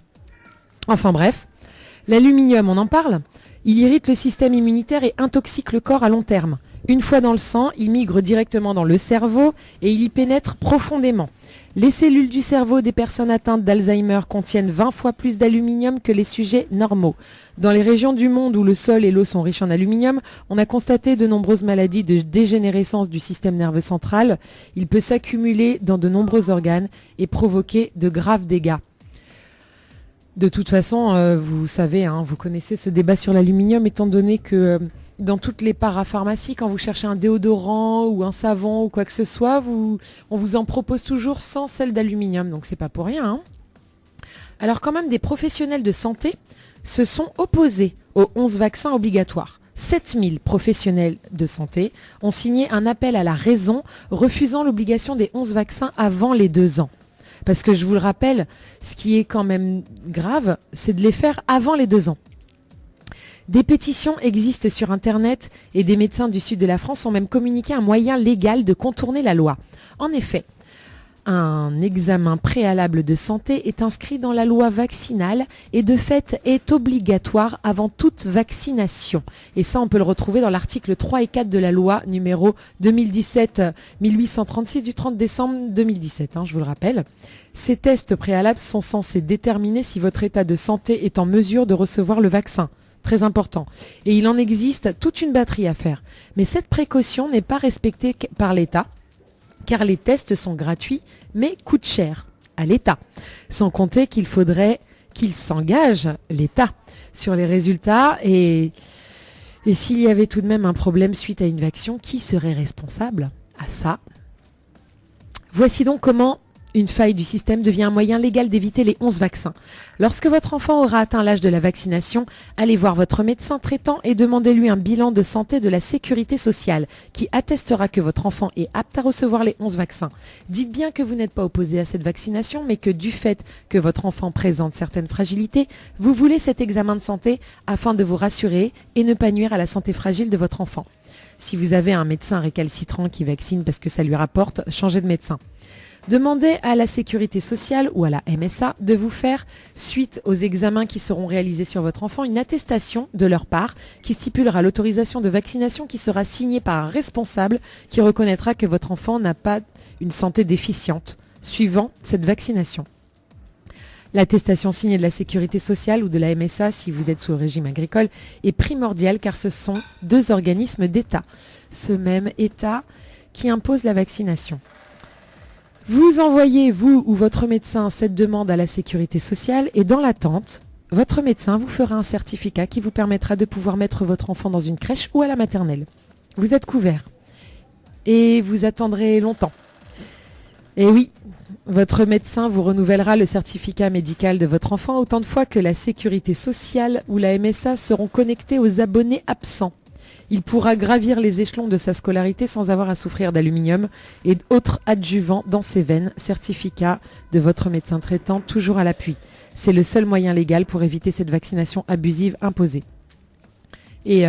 Enfin bref, l'aluminium, on en parle ? Il irrite le système immunitaire et intoxique le corps à long terme. Une fois dans le sang, il migre directement dans le cerveau et il y pénètre profondément. Les cellules du cerveau des personnes atteintes d'Alzheimer contiennent 20 fois plus d'aluminium que les sujets normaux. Dans les régions du monde où le sol et l'eau sont riches en aluminium, on a constaté de nombreuses maladies de dégénérescence du système nerveux central. Il peut s'accumuler dans de nombreux organes et provoquer de graves dégâts. De toute façon, vous savez, vous connaissez ce débat sur l'aluminium étant donné que... dans toutes les parapharmacies, quand vous cherchez un déodorant ou un savon ou quoi que ce soit, on vous en propose toujours sans sel d'aluminium, donc c'est pas pour rien. Alors quand même, des professionnels de santé se sont opposés aux 11 vaccins obligatoires. 7000 professionnels de santé ont signé un appel à la raison, refusant l'obligation des 11 vaccins avant les 2 ans. Parce que je vous le rappelle, ce qui est quand même grave, c'est de les faire avant les 2 ans. Des pétitions existent sur Internet et des médecins du sud de la France ont même communiqué un moyen légal de contourner la loi. En effet, un examen préalable de santé est inscrit dans la loi vaccinale et de fait est obligatoire avant toute vaccination. Et ça, on peut le retrouver dans l'article 3 et 4 de la loi numéro 2017-1836 du 30 décembre 2017, je vous le rappelle. Ces tests préalables sont censés déterminer si votre état de santé est en mesure de recevoir le vaccin. Très important. Et il en existe toute une batterie à faire. Mais cette précaution n'est pas respectée par l'État, car les tests sont gratuits, mais coûtent cher à l'État. Sans compter qu'il faudrait qu'il s'engage, l'État, sur les résultats. Et s'il y avait tout de même un problème suite à une vaccination, qui serait responsable à ça ? Voici donc comment une faille du système devient un moyen légal d'éviter les 11 vaccins. Lorsque votre enfant aura atteint l'âge de la vaccination, allez voir votre médecin traitant et demandez-lui un bilan de santé de la sécurité sociale qui attestera que votre enfant est apte à recevoir les 11 vaccins. Dites bien que vous n'êtes pas opposé à cette vaccination, mais que du fait que votre enfant présente certaines fragilités, vous voulez cet examen de santé afin de vous rassurer et ne pas nuire à la santé fragile de votre enfant. Si vous avez un médecin récalcitrant qui vaccine parce que ça lui rapporte, changez de médecin. Demandez à la sécurité sociale ou à la MSA de vous faire, suite aux examens qui seront réalisés sur votre enfant, une attestation de leur part qui stipulera l'autorisation de vaccination qui sera signée par un responsable qui reconnaîtra que votre enfant n'a pas une santé déficiente suivant cette vaccination. L'attestation signée de la sécurité sociale ou de la MSA, si vous êtes sous le régime agricole, est primordiale car ce sont deux organismes d'État, ce même État qui impose la vaccination. Vous envoyez, vous ou votre médecin, cette demande à la sécurité sociale et dans l'attente, votre médecin vous fera un certificat qui vous permettra de pouvoir mettre votre enfant dans une crèche ou à la maternelle. Vous êtes couvert et vous attendrez longtemps. Et oui, votre médecin vous renouvellera le certificat médical de votre enfant autant de fois que la sécurité sociale ou la MSA seront connectés aux abonnés absents. Il pourra gravir les échelons de sa scolarité sans avoir à souffrir d'aluminium et d'autres adjuvants dans ses veines. Certificat de votre médecin traitant toujours à l'appui. C'est le seul moyen légal pour éviter cette vaccination abusive imposée. Et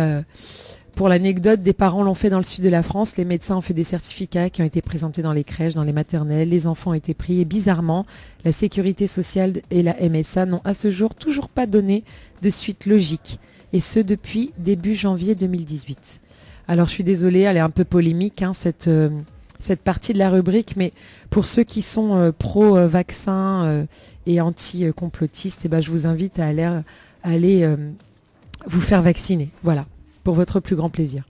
pour l'anecdote, des parents l'ont fait dans le sud de la France. Les médecins ont fait des certificats qui ont été présentés dans les crèches, dans les maternelles. Les enfants ont été pris et bizarrement, la sécurité sociale et la MSA n'ont à ce jour toujours pas donné de suite logique. Et ce depuis début janvier 2018. Alors je suis désolée, elle est un peu polémique cette partie de la rubrique, mais pour ceux qui sont pro-vaccin et anti-complotistes, je vous invite à aller vous faire vacciner. Voilà, pour votre plus grand plaisir.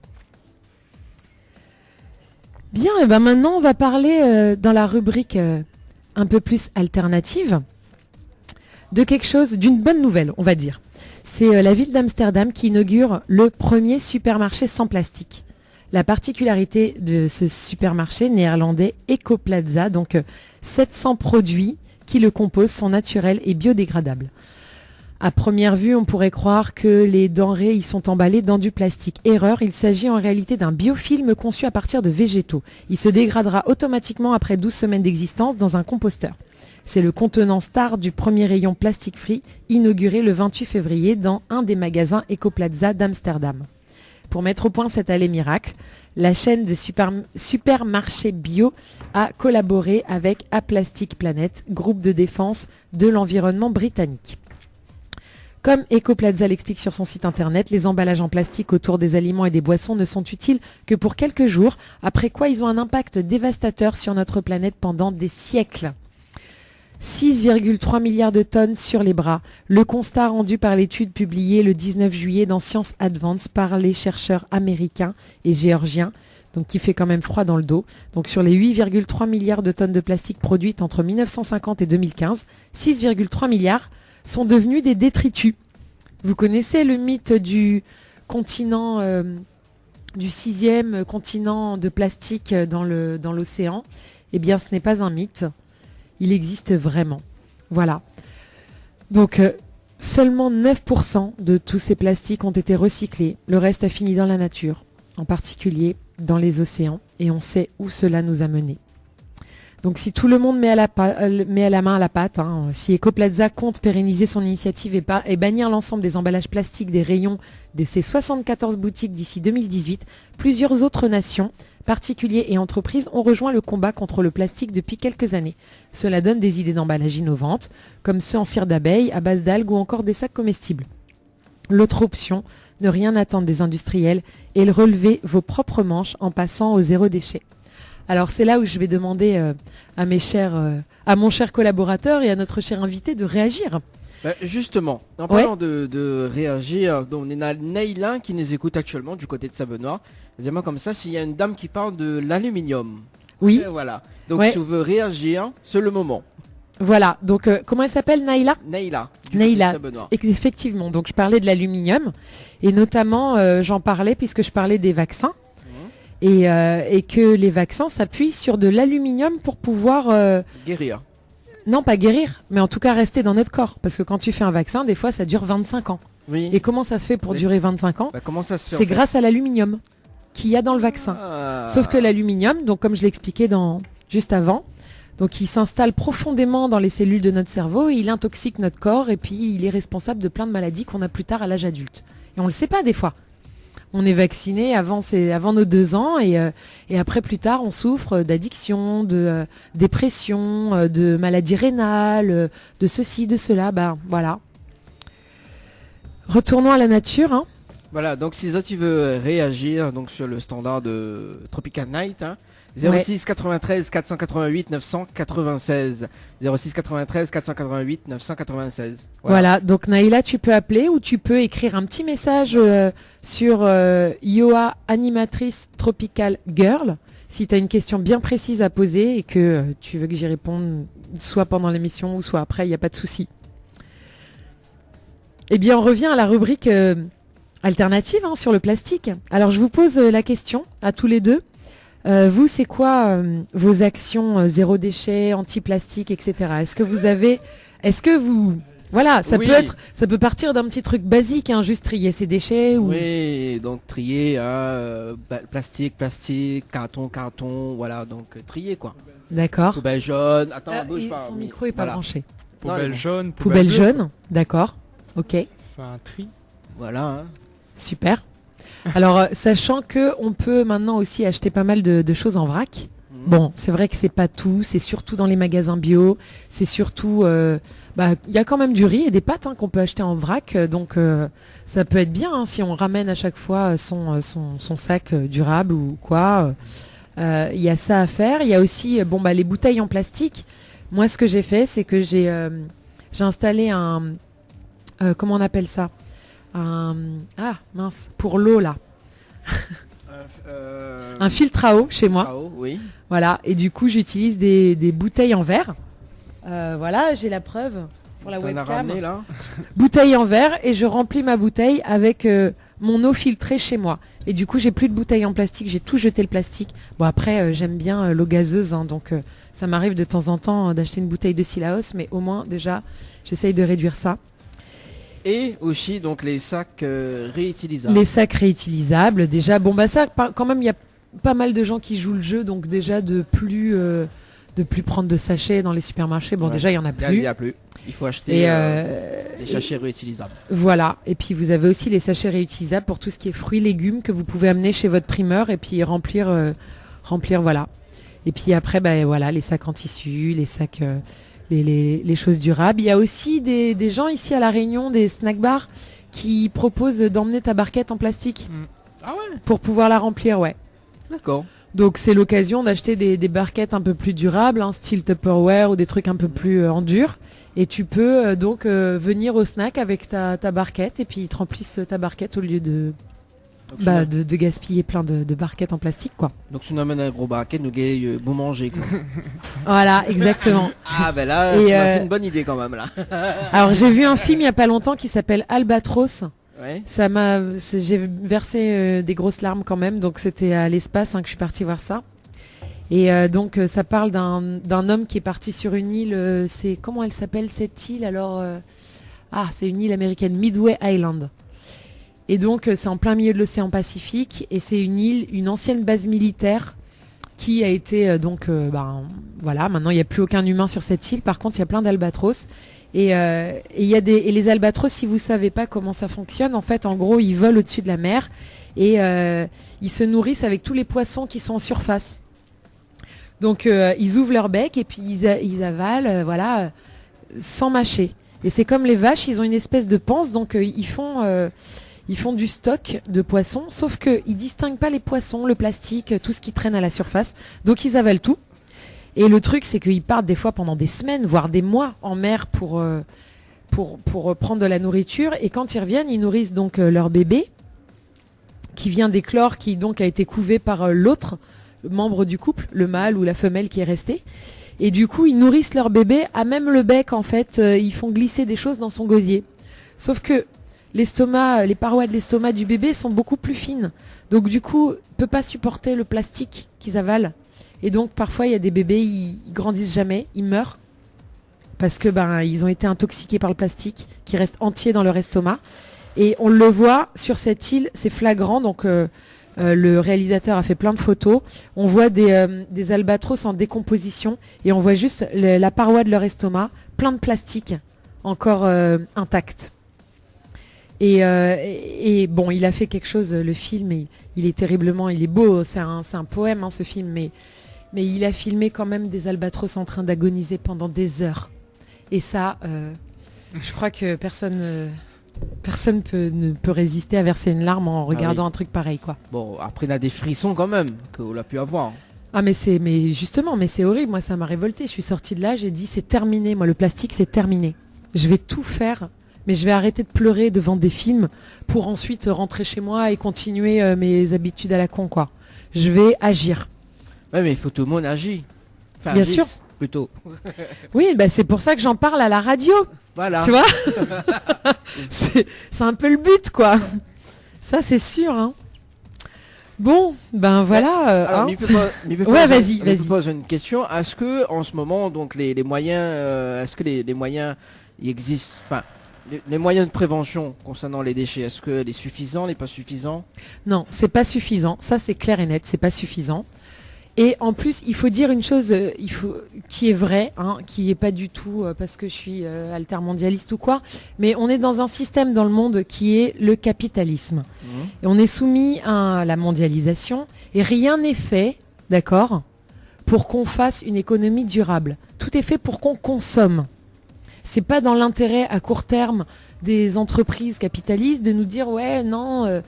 Bien, et maintenant on va parler dans la rubrique un peu plus alternative de quelque chose, d'une bonne nouvelle, on va dire. C'est la ville d'Amsterdam qui inaugure le premier supermarché sans plastique. La particularité de ce supermarché néerlandais Ecoplaza, donc 700 produits qui le composent sont naturels et biodégradables. À première vue, on pourrait croire que les denrées y sont emballées dans du plastique. Erreur, il s'agit en réalité d'un biofilm conçu à partir de végétaux. Il se dégradera automatiquement après 12 semaines d'existence dans un composteur. C'est le contenant star du premier rayon plastique free inauguré le 28 février dans un des magasins Ecoplaza d'Amsterdam. Pour mettre au point cet allée miracle, la chaîne de supermarchés bio a collaboré avec Aplastic Planet, groupe de défense de l'environnement britannique. Comme Ecoplaza l'explique sur son site internet, les emballages en plastique autour des aliments et des boissons ne sont utiles que pour quelques jours, après quoi ils ont un impact dévastateur sur notre planète pendant des siècles. 6,3 milliards de tonnes sur les bras. Le constat rendu par l'étude publiée le 19 juillet dans Science Advance par les chercheurs américains et géorgiens, donc qui fait quand même froid dans le dos. Donc sur les 8,3 milliards de tonnes de plastique produites entre 1950 et 2015, 6,3 milliards sont devenus des détritus. Vous connaissez le mythe du continent, du 6e continent de plastique dans l'océan ? Eh bien, ce n'est pas un mythe. Il existe vraiment. Voilà. Donc, seulement 9% de tous ces plastiques ont été recyclés. Le reste a fini dans la nature, en particulier dans les océans. Et on sait où cela nous a menés. Donc, si tout le monde met la main à la pâte, si Ecoplaza compte pérenniser son initiative et bannir l'ensemble des emballages plastiques des rayons de ses 74 boutiques d'ici 2018, plusieurs autres nations, particuliers et entreprises ont rejoint le combat contre le plastique depuis quelques années. Cela donne des idées d'emballage innovantes, comme ceux en cire d'abeille, à base d'algues ou encore des sacs comestibles. L'autre option, ne rien attendre des industriels et relever vos propres manches en passant au zéro déchet. Alors c'est là où je vais demander à mon cher collaborateur et à notre cher invité de réagir. Justement, en parlant de réagir, donc on a Naïla qui nous écoute actuellement du côté de Savenois. Dis-moi comme ça, s'il y a une dame qui parle de l'aluminium. Oui. Et voilà. Donc si vous voulez réagir, c'est le moment. Voilà. Donc comment elle s'appelle, Naïla ? Naïla. Effectivement. Donc je parlais de l'aluminium et notamment j'en parlais puisque je parlais des vaccins. et que les vaccins s'appuient sur de l'aluminium pour pouvoir... Guérir. Non, pas guérir, mais en tout cas rester dans notre corps. Parce que quand tu fais un vaccin, des fois, ça dure 25 ans. Oui. Et comment ça se fait pour durer 25 ans? Comment ça se fait? C'est grâce à l'aluminium qu'il y a dans le vaccin. Sauf que l'aluminium, donc comme je l'expliquais juste avant, donc il s'installe profondément dans les cellules de notre cerveau, il intoxique notre corps et puis il est responsable de plein de maladies qu'on a plus tard à l'âge adulte. Et on ne le sait pas des fois. On est vacciné avant nos 2 ans et après plus tard on souffre d'addiction, de dépression, de maladies rénales, de ceci, de cela. Ben voilà. Retournons à la nature. Hein. Voilà, donc si tu veux réagir donc sur le standard de Tropical Night, 06 93 488 996. 06 93 488 996. Voilà, donc Naïla, tu peux appeler ou tu peux écrire un petit message sur Yoa Animatrice Tropical Girl si tu as une question bien précise à poser et que tu veux que j'y réponde soit pendant l'émission ou soit après, il n'y a pas de souci. Eh bien, on revient à la rubrique alternative sur le plastique. Alors, je vous pose la question à tous les deux. Vous, c'est quoi vos actions zéro déchet, anti-plastique, etc. Voilà, ça peut partir d'un petit truc basique, juste trier ses déchets. Oui, donc trier, plastique, carton, voilà, donc trier quoi. D'accord. Poubelle jaune, attends, bouge pas. Son micro est pas branché. Poubelle jaune, poubelle jaune, d'accord, ok. Un tri. Voilà. Super. Alors, sachant que on peut maintenant aussi acheter pas mal de choses en vrac. Bon, c'est vrai que c'est pas tout, c'est surtout dans les magasins bio, c'est surtout, il y a quand même du riz et des pâtes qu'on peut acheter en vrac, donc ça peut être bien si on ramène à chaque fois son sac durable ou quoi. Il y a ça à faire. Il y a aussi, les bouteilles en plastique. Moi, ce que j'ai fait, c'est que j'ai installé comment on appelle ça? Pour l'eau là. Un filtre à eau chez moi. Oui. Voilà, et du coup j'utilise des bouteilles en verre. Voilà, j'ai la preuve pour la webcam. Ramené, là. Bouteille en verre et je remplis ma bouteille avec mon eau filtrée chez moi. Et du coup j'ai plus de bouteilles en plastique, j'ai tout jeté le plastique. Bon après j'aime bien l'eau gazeuse, donc ça m'arrive de temps en temps d'acheter une bouteille de Sillaos, mais au moins déjà j'essaye de réduire ça. Et aussi donc les sacs réutilisables. Les sacs réutilisables, déjà. Ça, quand même, il y a pas mal de gens qui jouent le jeu, donc déjà de plus prendre de sachets dans les supermarchés. Bon, déjà, il y en a plus. Il y a plus. Il faut acheter les sachets réutilisables. Voilà. Et puis, vous avez aussi les sachets réutilisables pour tout ce qui est fruits, légumes que vous pouvez amener chez votre primeur et puis remplir, voilà. Et puis après, les sacs en tissu, les sacs... Les choses durables. Il y a aussi des gens ici à La Réunion, des snack bars, qui proposent d'emmener ta barquette en plastique. Ah ouais. Pour pouvoir la remplir, ouais. D'accord. Donc c'est l'occasion d'acheter des barquettes un peu plus durables, style Tupperware ou des trucs un peu plus en dur. Et tu peux venir au snack avec ta barquette et puis ils te remplissent ta barquette au lieu de gaspiller plein de barquettes en plastique, quoi. Donc si on amène un gros barquette, nous gagne bon manger, quoi. Voilà, exactement. Là, ça m'a fait une bonne idée quand même, là. Alors j'ai vu un film il y a pas longtemps qui s'appelle Albatros. Ouais. J'ai versé des grosses larmes quand même, donc c'était à l'espace que je suis partie voir ça. Et donc ça parle d'un homme qui est parti sur une île, comment elle s'appelle cette île alors c'est une île américaine, Midway Island. Et donc c'est en plein milieu de l'océan Pacifique et c'est une ancienne base militaire qui a été maintenant il n'y a plus aucun humain sur cette île, par contre il y a plein d'albatros et les albatros, si vous savez pas comment ça fonctionne, en fait en gros ils volent au-dessus de la mer et ils se nourrissent avec tous les poissons qui sont en surface. Donc ils ouvrent leur bec et puis ils avalent sans mâcher. Et c'est comme les vaches, ils ont une espèce de panse, donc ils font du stock de poissons, sauf qu'ils ne distinguent pas les poissons, le plastique, tout ce qui traîne à la surface. Donc ils avalent tout. Et le truc, c'est qu'ils partent des fois pendant des semaines, voire des mois en mer pour prendre de la nourriture. Et quand ils reviennent, ils nourrissent donc leur bébé, qui vient d'éclore, qui donc a été couvé par l'autre membre du couple, le mâle ou la femelle qui est resté. Et du coup, ils nourrissent leur bébé, à même le bec en fait, ils font glisser des choses dans son gosier. Sauf que l'estomac, les parois de l'estomac du bébé sont beaucoup plus fines. Donc du coup, peut pas supporter le plastique qu'ils avalent. Et donc parfois il y a des bébés, ils grandissent jamais, ils meurent parce que ils ont été intoxiqués par le plastique qui reste entier dans leur estomac. Et on le voit sur cette île, c'est flagrant. Donc le réalisateur a fait plein de photos. On voit des albatros en décomposition et on voit juste la paroi de leur estomac, plein de plastique encore intact. Et bon, il a fait quelque chose, le film, il est terriblement, il est beau, c'est un poème ce film, mais il a filmé quand même des albatros en train d'agoniser pendant des heures. Et ça, je crois que personne ne peut résister à verser une larme en regardant un truc pareil, quoi. Bon, après, on a des frissons quand même, qu'on a pu avoir. Ah, mais justement, c'est horrible, moi ça m'a révolté. Je suis sortie de là, j'ai dit c'est terminé, moi le plastique c'est terminé. Je vais tout faire, mais je vais arrêter de pleurer devant des films pour ensuite rentrer chez moi et continuer mes habitudes à la con, quoi. Je vais agir. Ouais, mais il faut tout le monde agir. Enfin, bien sûr. Plutôt. Oui, c'est pour ça que j'en parle à la radio. Voilà. Tu vois. C'est un peu le but, quoi. Ça, c'est sûr. Hein. Bon, voilà. Alors, ouais, vas-y. Je pose une question. Est-ce que en ce moment, donc les moyens, est-ce que les moyens, il existe, enfin, les moyens de prévention concernant les déchets, est-ce que les suffisants, les pas suffisants? Non, c'est pas suffisant. Ça, c'est clair et net. C'est pas suffisant. Et en plus, il faut dire une chose qui est vraie, qui est pas du tout parce que je suis altermondialiste ou quoi, mais on est dans un système dans le monde qui est le capitalisme. Et on est soumis à la mondialisation et rien n'est fait, d'accord, pour qu'on fasse une économie durable. Tout est fait pour qu'on consomme. C'est pas dans l'intérêt à court terme des entreprises capitalistes de nous dire ouais non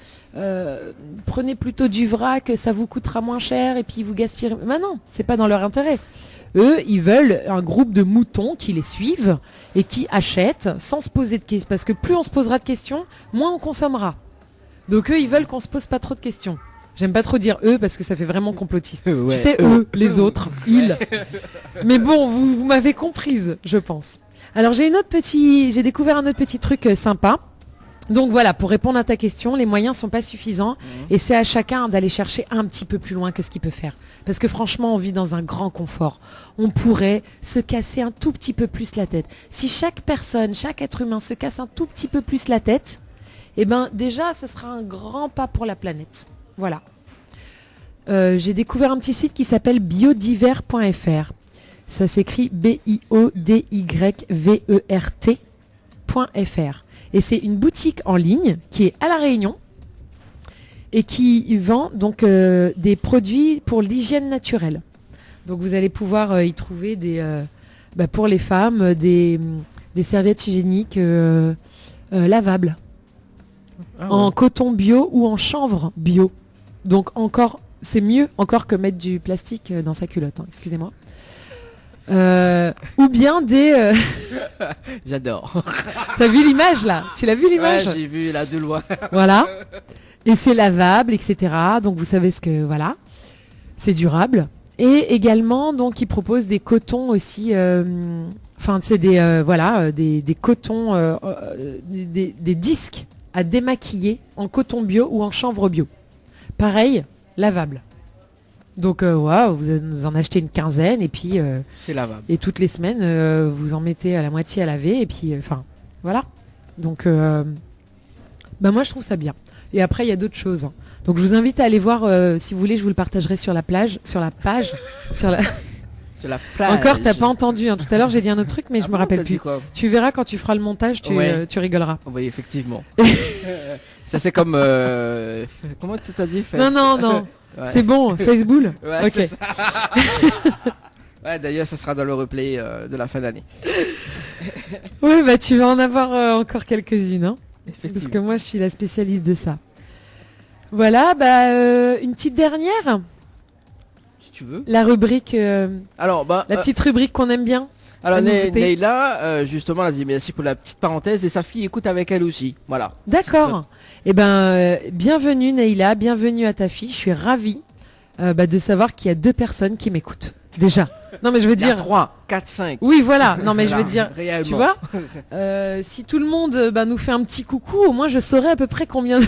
prenez plutôt du vrac, ça vous coûtera moins cher et puis vous gaspillez. Mais non, c'est pas dans leur intérêt. Eux, ils veulent un groupe de moutons qui les suivent et qui achètent sans se poser de questions. Parce que plus on se posera de questions, moins on consommera. Donc eux, ils veulent qu'on se pose pas trop de questions. J'aime pas trop dire eux parce que ça fait vraiment complotiste. Ouais, tu sais, eux, les autres, ils. Mais bon, vous m'avez comprise, je pense. Alors j'ai découvert un autre petit truc sympa. Donc voilà, pour répondre à ta question, les moyens sont pas suffisants et c'est à chacun d'aller chercher un petit peu plus loin que ce qu'il peut faire. Parce que franchement, on vit dans un grand confort. On pourrait se casser un tout petit peu plus la tête. Si chaque personne, chaque être humain se casse un tout petit peu plus la tête, déjà, ce sera un grand pas pour la planète. Voilà. J'ai découvert un petit site qui s'appelle biodivers.fr. Ça s'écrit biodYvert.fr. Et c'est une boutique en ligne qui est à La Réunion et qui vend donc des produits pour l'hygiène naturelle. Donc vous allez pouvoir y trouver pour les femmes des serviettes hygiéniques lavables en coton bio ou en chanvre bio. Donc c'est mieux encore que mettre du plastique dans sa culotte. Excusez-moi. Ou bien des... J'adore. T'as vu l'image là? Tu l'as vu l'image? Ouais, j'ai vu là de loin. Voilà. Et c'est lavable, etc. Donc vous savez ce que... Voilà. C'est durable. Et également, donc, ils proposent des cotons aussi... c'est des cotons... des disques à démaquiller en coton bio ou en chanvre bio. Pareil, lavable. Donc vous en achetez une quinzaine et puis c'est lavable. Et toutes les semaines vous en mettez à la moitié à laver et puis voilà. Donc moi je trouve ça bien. Et après il y a d'autres choses. Donc je vous invite à aller voir si vous voulez, je vous le partagerai sur la page. Sur la plage. Encore t'as pas entendu tout à l'heure j'ai dit un autre truc mais je me rappelle plus. Tu verras quand tu feras le montage, tu rigoleras. Oui, effectivement. Ça c'est comme comment tu t'as dit Non. Ouais. C'est bon, Facebook. Ouais, ok. Ça. Ouais, d'ailleurs, ça sera dans le replay de la fin d'année. Oui, tu vas en avoir encore quelques-unes, hein. Parce que moi, je suis la spécialiste de ça. Voilà, une petite dernière. Si tu veux. La rubrique. Alors, la petite rubrique qu'on aime bien. Alors, Neila, justement, elle a dit merci pour la petite parenthèse et sa fille écoute avec elle aussi. Voilà. D'accord. Bienvenue Neila, bienvenue à ta fille. Je suis ravie de savoir qu'il y a 2 personnes qui m'écoutent. déjà. Non mais je veux Il y a dire 3, 4, 5. Oui, voilà. Non mais je veux Voilà, dire, réellement. tu vois, si tout le monde nous fait un petit coucou, au moins je saurais à peu près combien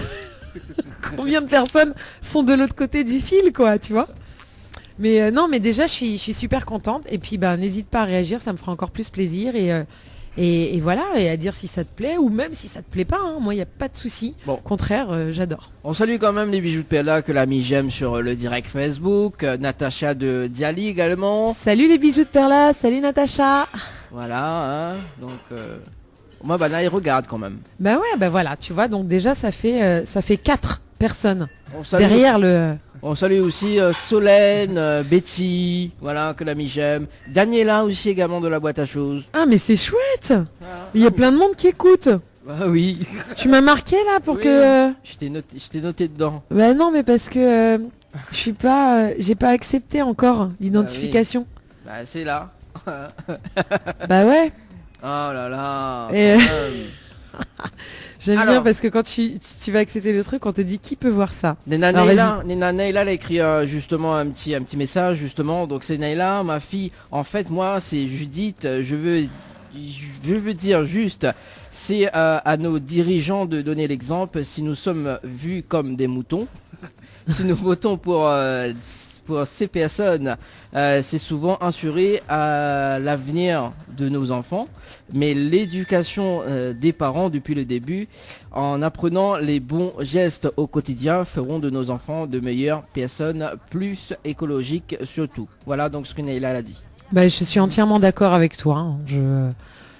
combien de personnes sont de l'autre côté du fil, quoi, tu vois. Mais non, mais déjà je suis super contente et puis n'hésite pas à réagir, ça me fera encore plus plaisir et voilà, et à dire si ça te plaît ou même si ça te plaît pas, hein. Moi il n'y a pas de souci. Bon. Au contraire, j'adore. On salue quand même les bijoux de Pella que l'ami j'aime sur le direct Facebook, Natacha de Diali également. Salut les bijoux de Perla, salut Natacha. Voilà, hein. Donc moi Bana il regarde quand même. Bah ouais, bah voilà, tu vois, donc déjà ça fait 4 personnes On salue, derrière le... on salue aussi Solène, Betty, voilà que l'ami j'aime. Daniela aussi également de la boîte à choses. Ah mais c'est chouette. Il y a plein de monde qui écoute. Bah oui. Tu m'as marqué là pour Oui, que... Je t'ai noté dedans. Bah non mais parce que je suis pas... j'ai pas accepté encore l'identification. Bah c'est là. Bah ouais. Oh là là. Et j'aime bien Alors. parce que quand tu vas accepter le truc, on te dit qui peut voir ça. Nena Alors, Naila, elle a écrit justement un petit message justement. Donc c'est Naila, ma fille. En fait moi c'est Judith. Je veux dire juste, c'est à nos dirigeants de donner l'exemple. Si nous sommes vus comme des moutons, si nous votons pour ces personnes, c'est souvent assuré à l'avenir de nos enfants, mais l'éducation des parents depuis le début, en apprenant les bons gestes au quotidien, feront de nos enfants de meilleures personnes, plus écologiques surtout. Voilà donc ce que Naila a dit. Bah je suis entièrement d'accord avec toi. Hein.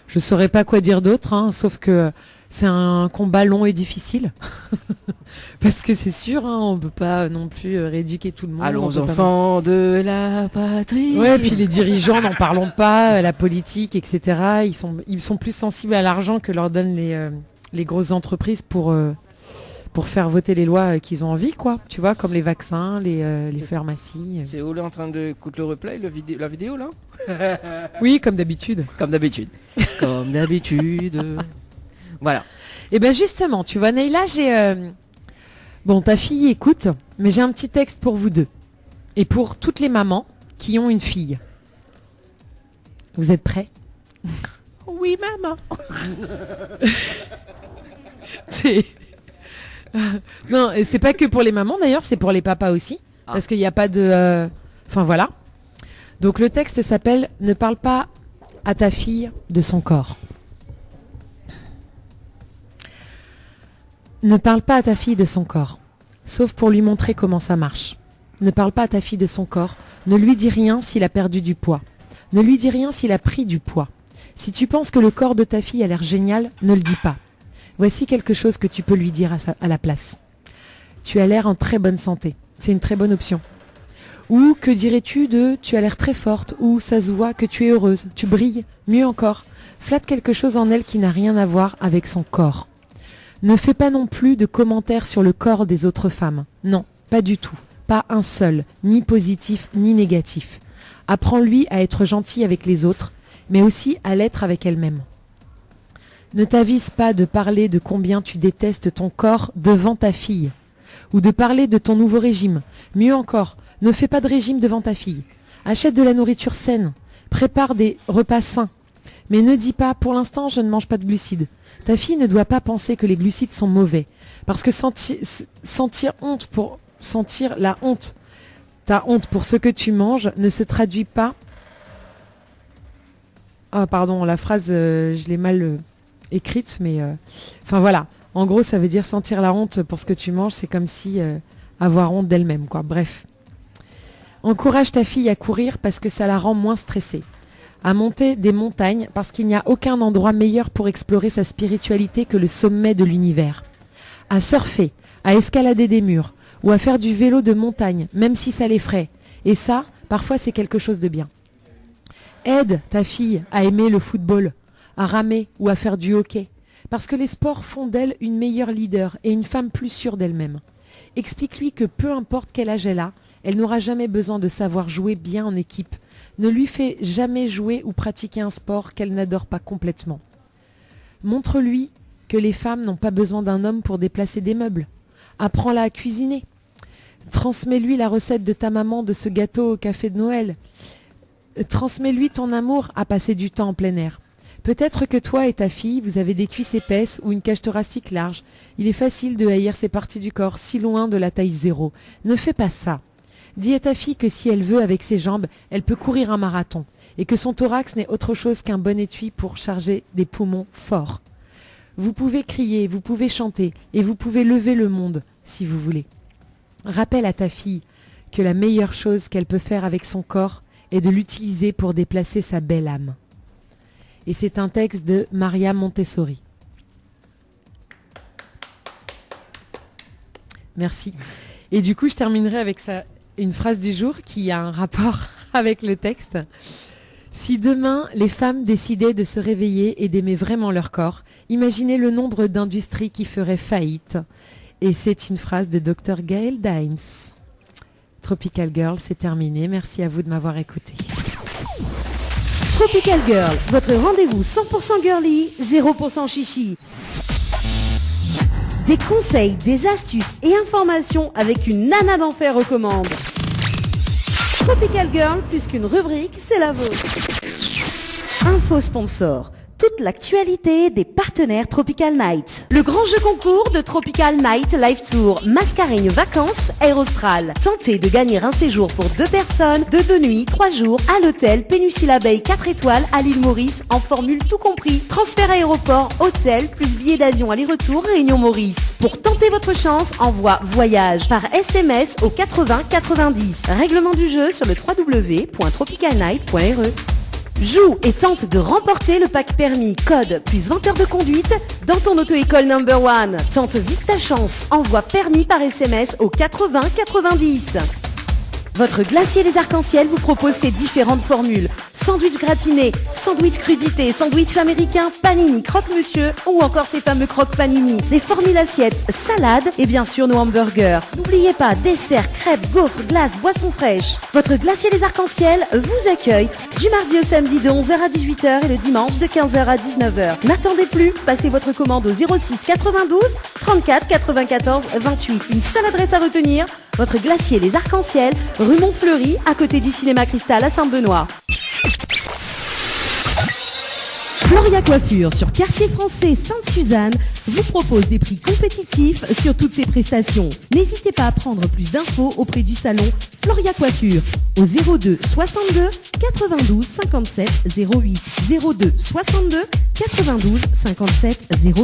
Je saurais pas quoi dire d'autre, hein, sauf que c'est un combat long et difficile. Parce que c'est sûr, hein, on peut pas non plus rééduquer tout le monde. Allons on peut pas enfants de la patrie. Ouais, puis les dirigeants, n'en parlons pas, la politique, etc. Ils sont plus sensibles à l'argent que leur donnent les grosses entreprises pour faire voter les lois qu'ils ont envie, quoi. Tu vois, comme les vaccins, les pharmacies. C'est Olé en train de écouter le replay, la vidéo là. Oui, comme d'habitude. Comme d'habitude. Comme d'habitude. Voilà. Et ben justement, tu vois, Neila, j'ai... Bon, ta fille écoute, mais j'ai un petit texte pour vous deux. Et pour toutes les mamans qui ont une fille. Vous êtes prêts? Oui, maman. C'est... Non, et c'est pas que pour les mamans d'ailleurs, c'est pour les papas aussi. Parce qu'il n'y a pas de... Enfin voilà. Donc le texte s'appelle « Ne parle pas à ta fille de son corps ». Ne parle pas à ta fille de son corps, sauf pour lui montrer comment ça marche. Ne parle pas à ta fille de son corps, ne lui dis rien s'il a perdu du poids. Ne lui dis rien s'il a pris du poids. Si tu penses que le corps de ta fille a l'air génial, ne le dis pas. Voici quelque chose que tu peux lui dire à la place. Tu as l'air en très bonne santé, c'est une très bonne option. Ou que dirais-tu de tu as l'air très forte, ou ça se voit que tu es heureuse, tu brilles, mieux encore. Flatte quelque chose en elle qui n'a rien à voir avec son corps. Ne fais pas non plus de commentaires sur le corps des autres femmes. Non, pas du tout. Pas un seul, ni positif ni négatif. Apprends-lui à être gentil avec les autres, mais aussi à l'être avec elle-même. Ne t'avise pas de parler de combien tu détestes ton corps devant ta fille, ou de parler de ton nouveau régime. Mieux encore, ne fais pas de régime devant ta fille. Achète de la nourriture saine, prépare des repas sains, mais ne dis pas « pour l'instant je ne mange pas de glucides ». Ta fille ne doit pas penser que les glucides sont mauvais. Parce que sentir la honte, ta honte pour ce que tu manges ne se traduit pas... Ah pardon, la phrase, je l'ai mal écrite, mais... Enfin voilà, en gros ça veut dire sentir la honte pour ce que tu manges, c'est comme si avoir honte d'elle-même, quoi. Bref. Encourage ta fille à courir parce que ça la rend moins stressée. À monter des montagnes parce qu'il n'y a aucun endroit meilleur pour explorer sa spiritualité que le sommet de l'univers. À surfer, à escalader des murs ou à faire du vélo de montagne, même si ça l'effraie. Et ça, parfois c'est quelque chose de bien. Aide ta fille à aimer le football, à ramer ou à faire du hockey, parce que les sports font d'elle une meilleure leader et une femme plus sûre d'elle-même. Explique-lui que peu importe quel âge elle a, elle n'aura jamais besoin de savoir jouer bien en équipe. Ne lui fais jamais jouer ou pratiquer un sport qu'elle n'adore pas complètement. Montre-lui que les femmes n'ont pas besoin d'un homme pour déplacer des meubles. Apprends-la à cuisiner. Transmets-lui la recette de ta maman de ce gâteau au café de Noël. Transmets-lui ton amour à passer du temps en plein air. Peut-être que toi et ta fille, vous avez des cuisses épaisses ou une cage thoracique large. Il est facile de haïr ces parties du corps si loin de la taille 0. Ne fais pas ça. Dis à ta fille que si elle veut avec ses jambes, elle peut courir un marathon. Et que son thorax n'est autre chose qu'un bon étui pour charger des poumons forts. Vous pouvez crier, vous pouvez chanter et vous pouvez lever le monde si vous voulez. Rappelle à ta fille que la meilleure chose qu'elle peut faire avec son corps est de l'utiliser pour déplacer sa belle âme. Et c'est un texte de Maria Montessori. Merci. Et du coup, je terminerai avec une phrase du jour qui a un rapport avec le texte. Si demain, les femmes décidaient de se réveiller et d'aimer vraiment leur corps, imaginez le nombre d'industries qui feraient faillite. Et c'est une phrase de Dr Gail Dines. Tropical Girl, c'est terminé. Merci à vous de m'avoir écouté. Tropical Girl, votre rendez-vous 100% girly, 0% chichi. Des conseils, des astuces et informations avec une nana d'enfer recommande. Tropical Girl, plus qu'une rubrique, c'est la vôtre. Info sponsor. Toute l'actualité des partenaires Tropical Night. Le grand jeu concours de Tropical Night Live Tour, Mascareignes Vacances, Air Austral. Tentez de gagner un séjour pour 2 personnes, de 2 nuits, 3 jours, à l'hôtel Péninsula Bay 4 étoiles à l'île Maurice, en formule tout compris. Transfert aéroport, hôtel, plus billets d'avion aller-retour, Réunion Maurice. Pour tenter votre chance, envoie voyage par SMS au 80 90. Règlement du jeu sur le www.tropicalnight.re. Joue et tente de remporter le pack permis, code, plus 20 heures de conduite dans ton auto-école number 1. Tente vite ta chance. Envoie permis par SMS au 80 90. Votre glacier des arcs-en-ciel vous propose ces différentes formules. Sandwich gratiné, sandwich crudité, sandwich américain, panini, croque-monsieur ou encore ces fameux croque-panini. Les formules assiettes, salade et bien sûr nos hamburgers. N'oubliez pas, dessert, crêpes, gaufres, glaces, boissons fraîches. Votre glacier des arcs-en-ciel vous accueille du mardi au samedi de 11h à 18h et le dimanche de 15h à 19h. N'attendez plus, passez votre commande au 06 92 34 94 28. Une seule adresse à retenir, votre glacier des arcs-en-ciel, rue Montfleury, à côté du cinéma Cristal à Saint-Benoît. Floria Coiffure sur Quartier Français Sainte-Suzanne vous propose des prix compétitifs sur toutes ses prestations. N'hésitez pas à prendre plus d'infos auprès du salon Floria Coiffure au 02 62 92 57 08 02 62 92 57 08.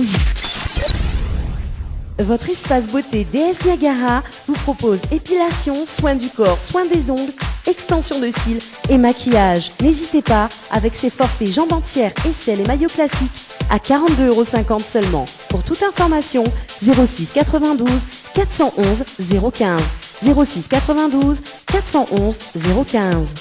Votre espace beauté DS Niagara vous propose épilation, soins du corps, soins des ongles, extension de cils et maquillage. N'hésitez pas, avec ses forfaits jambes entières, aisselles et maillots classiques à 42,50 € seulement. Pour toute information, 06 92 411 015. 06 92 411 015.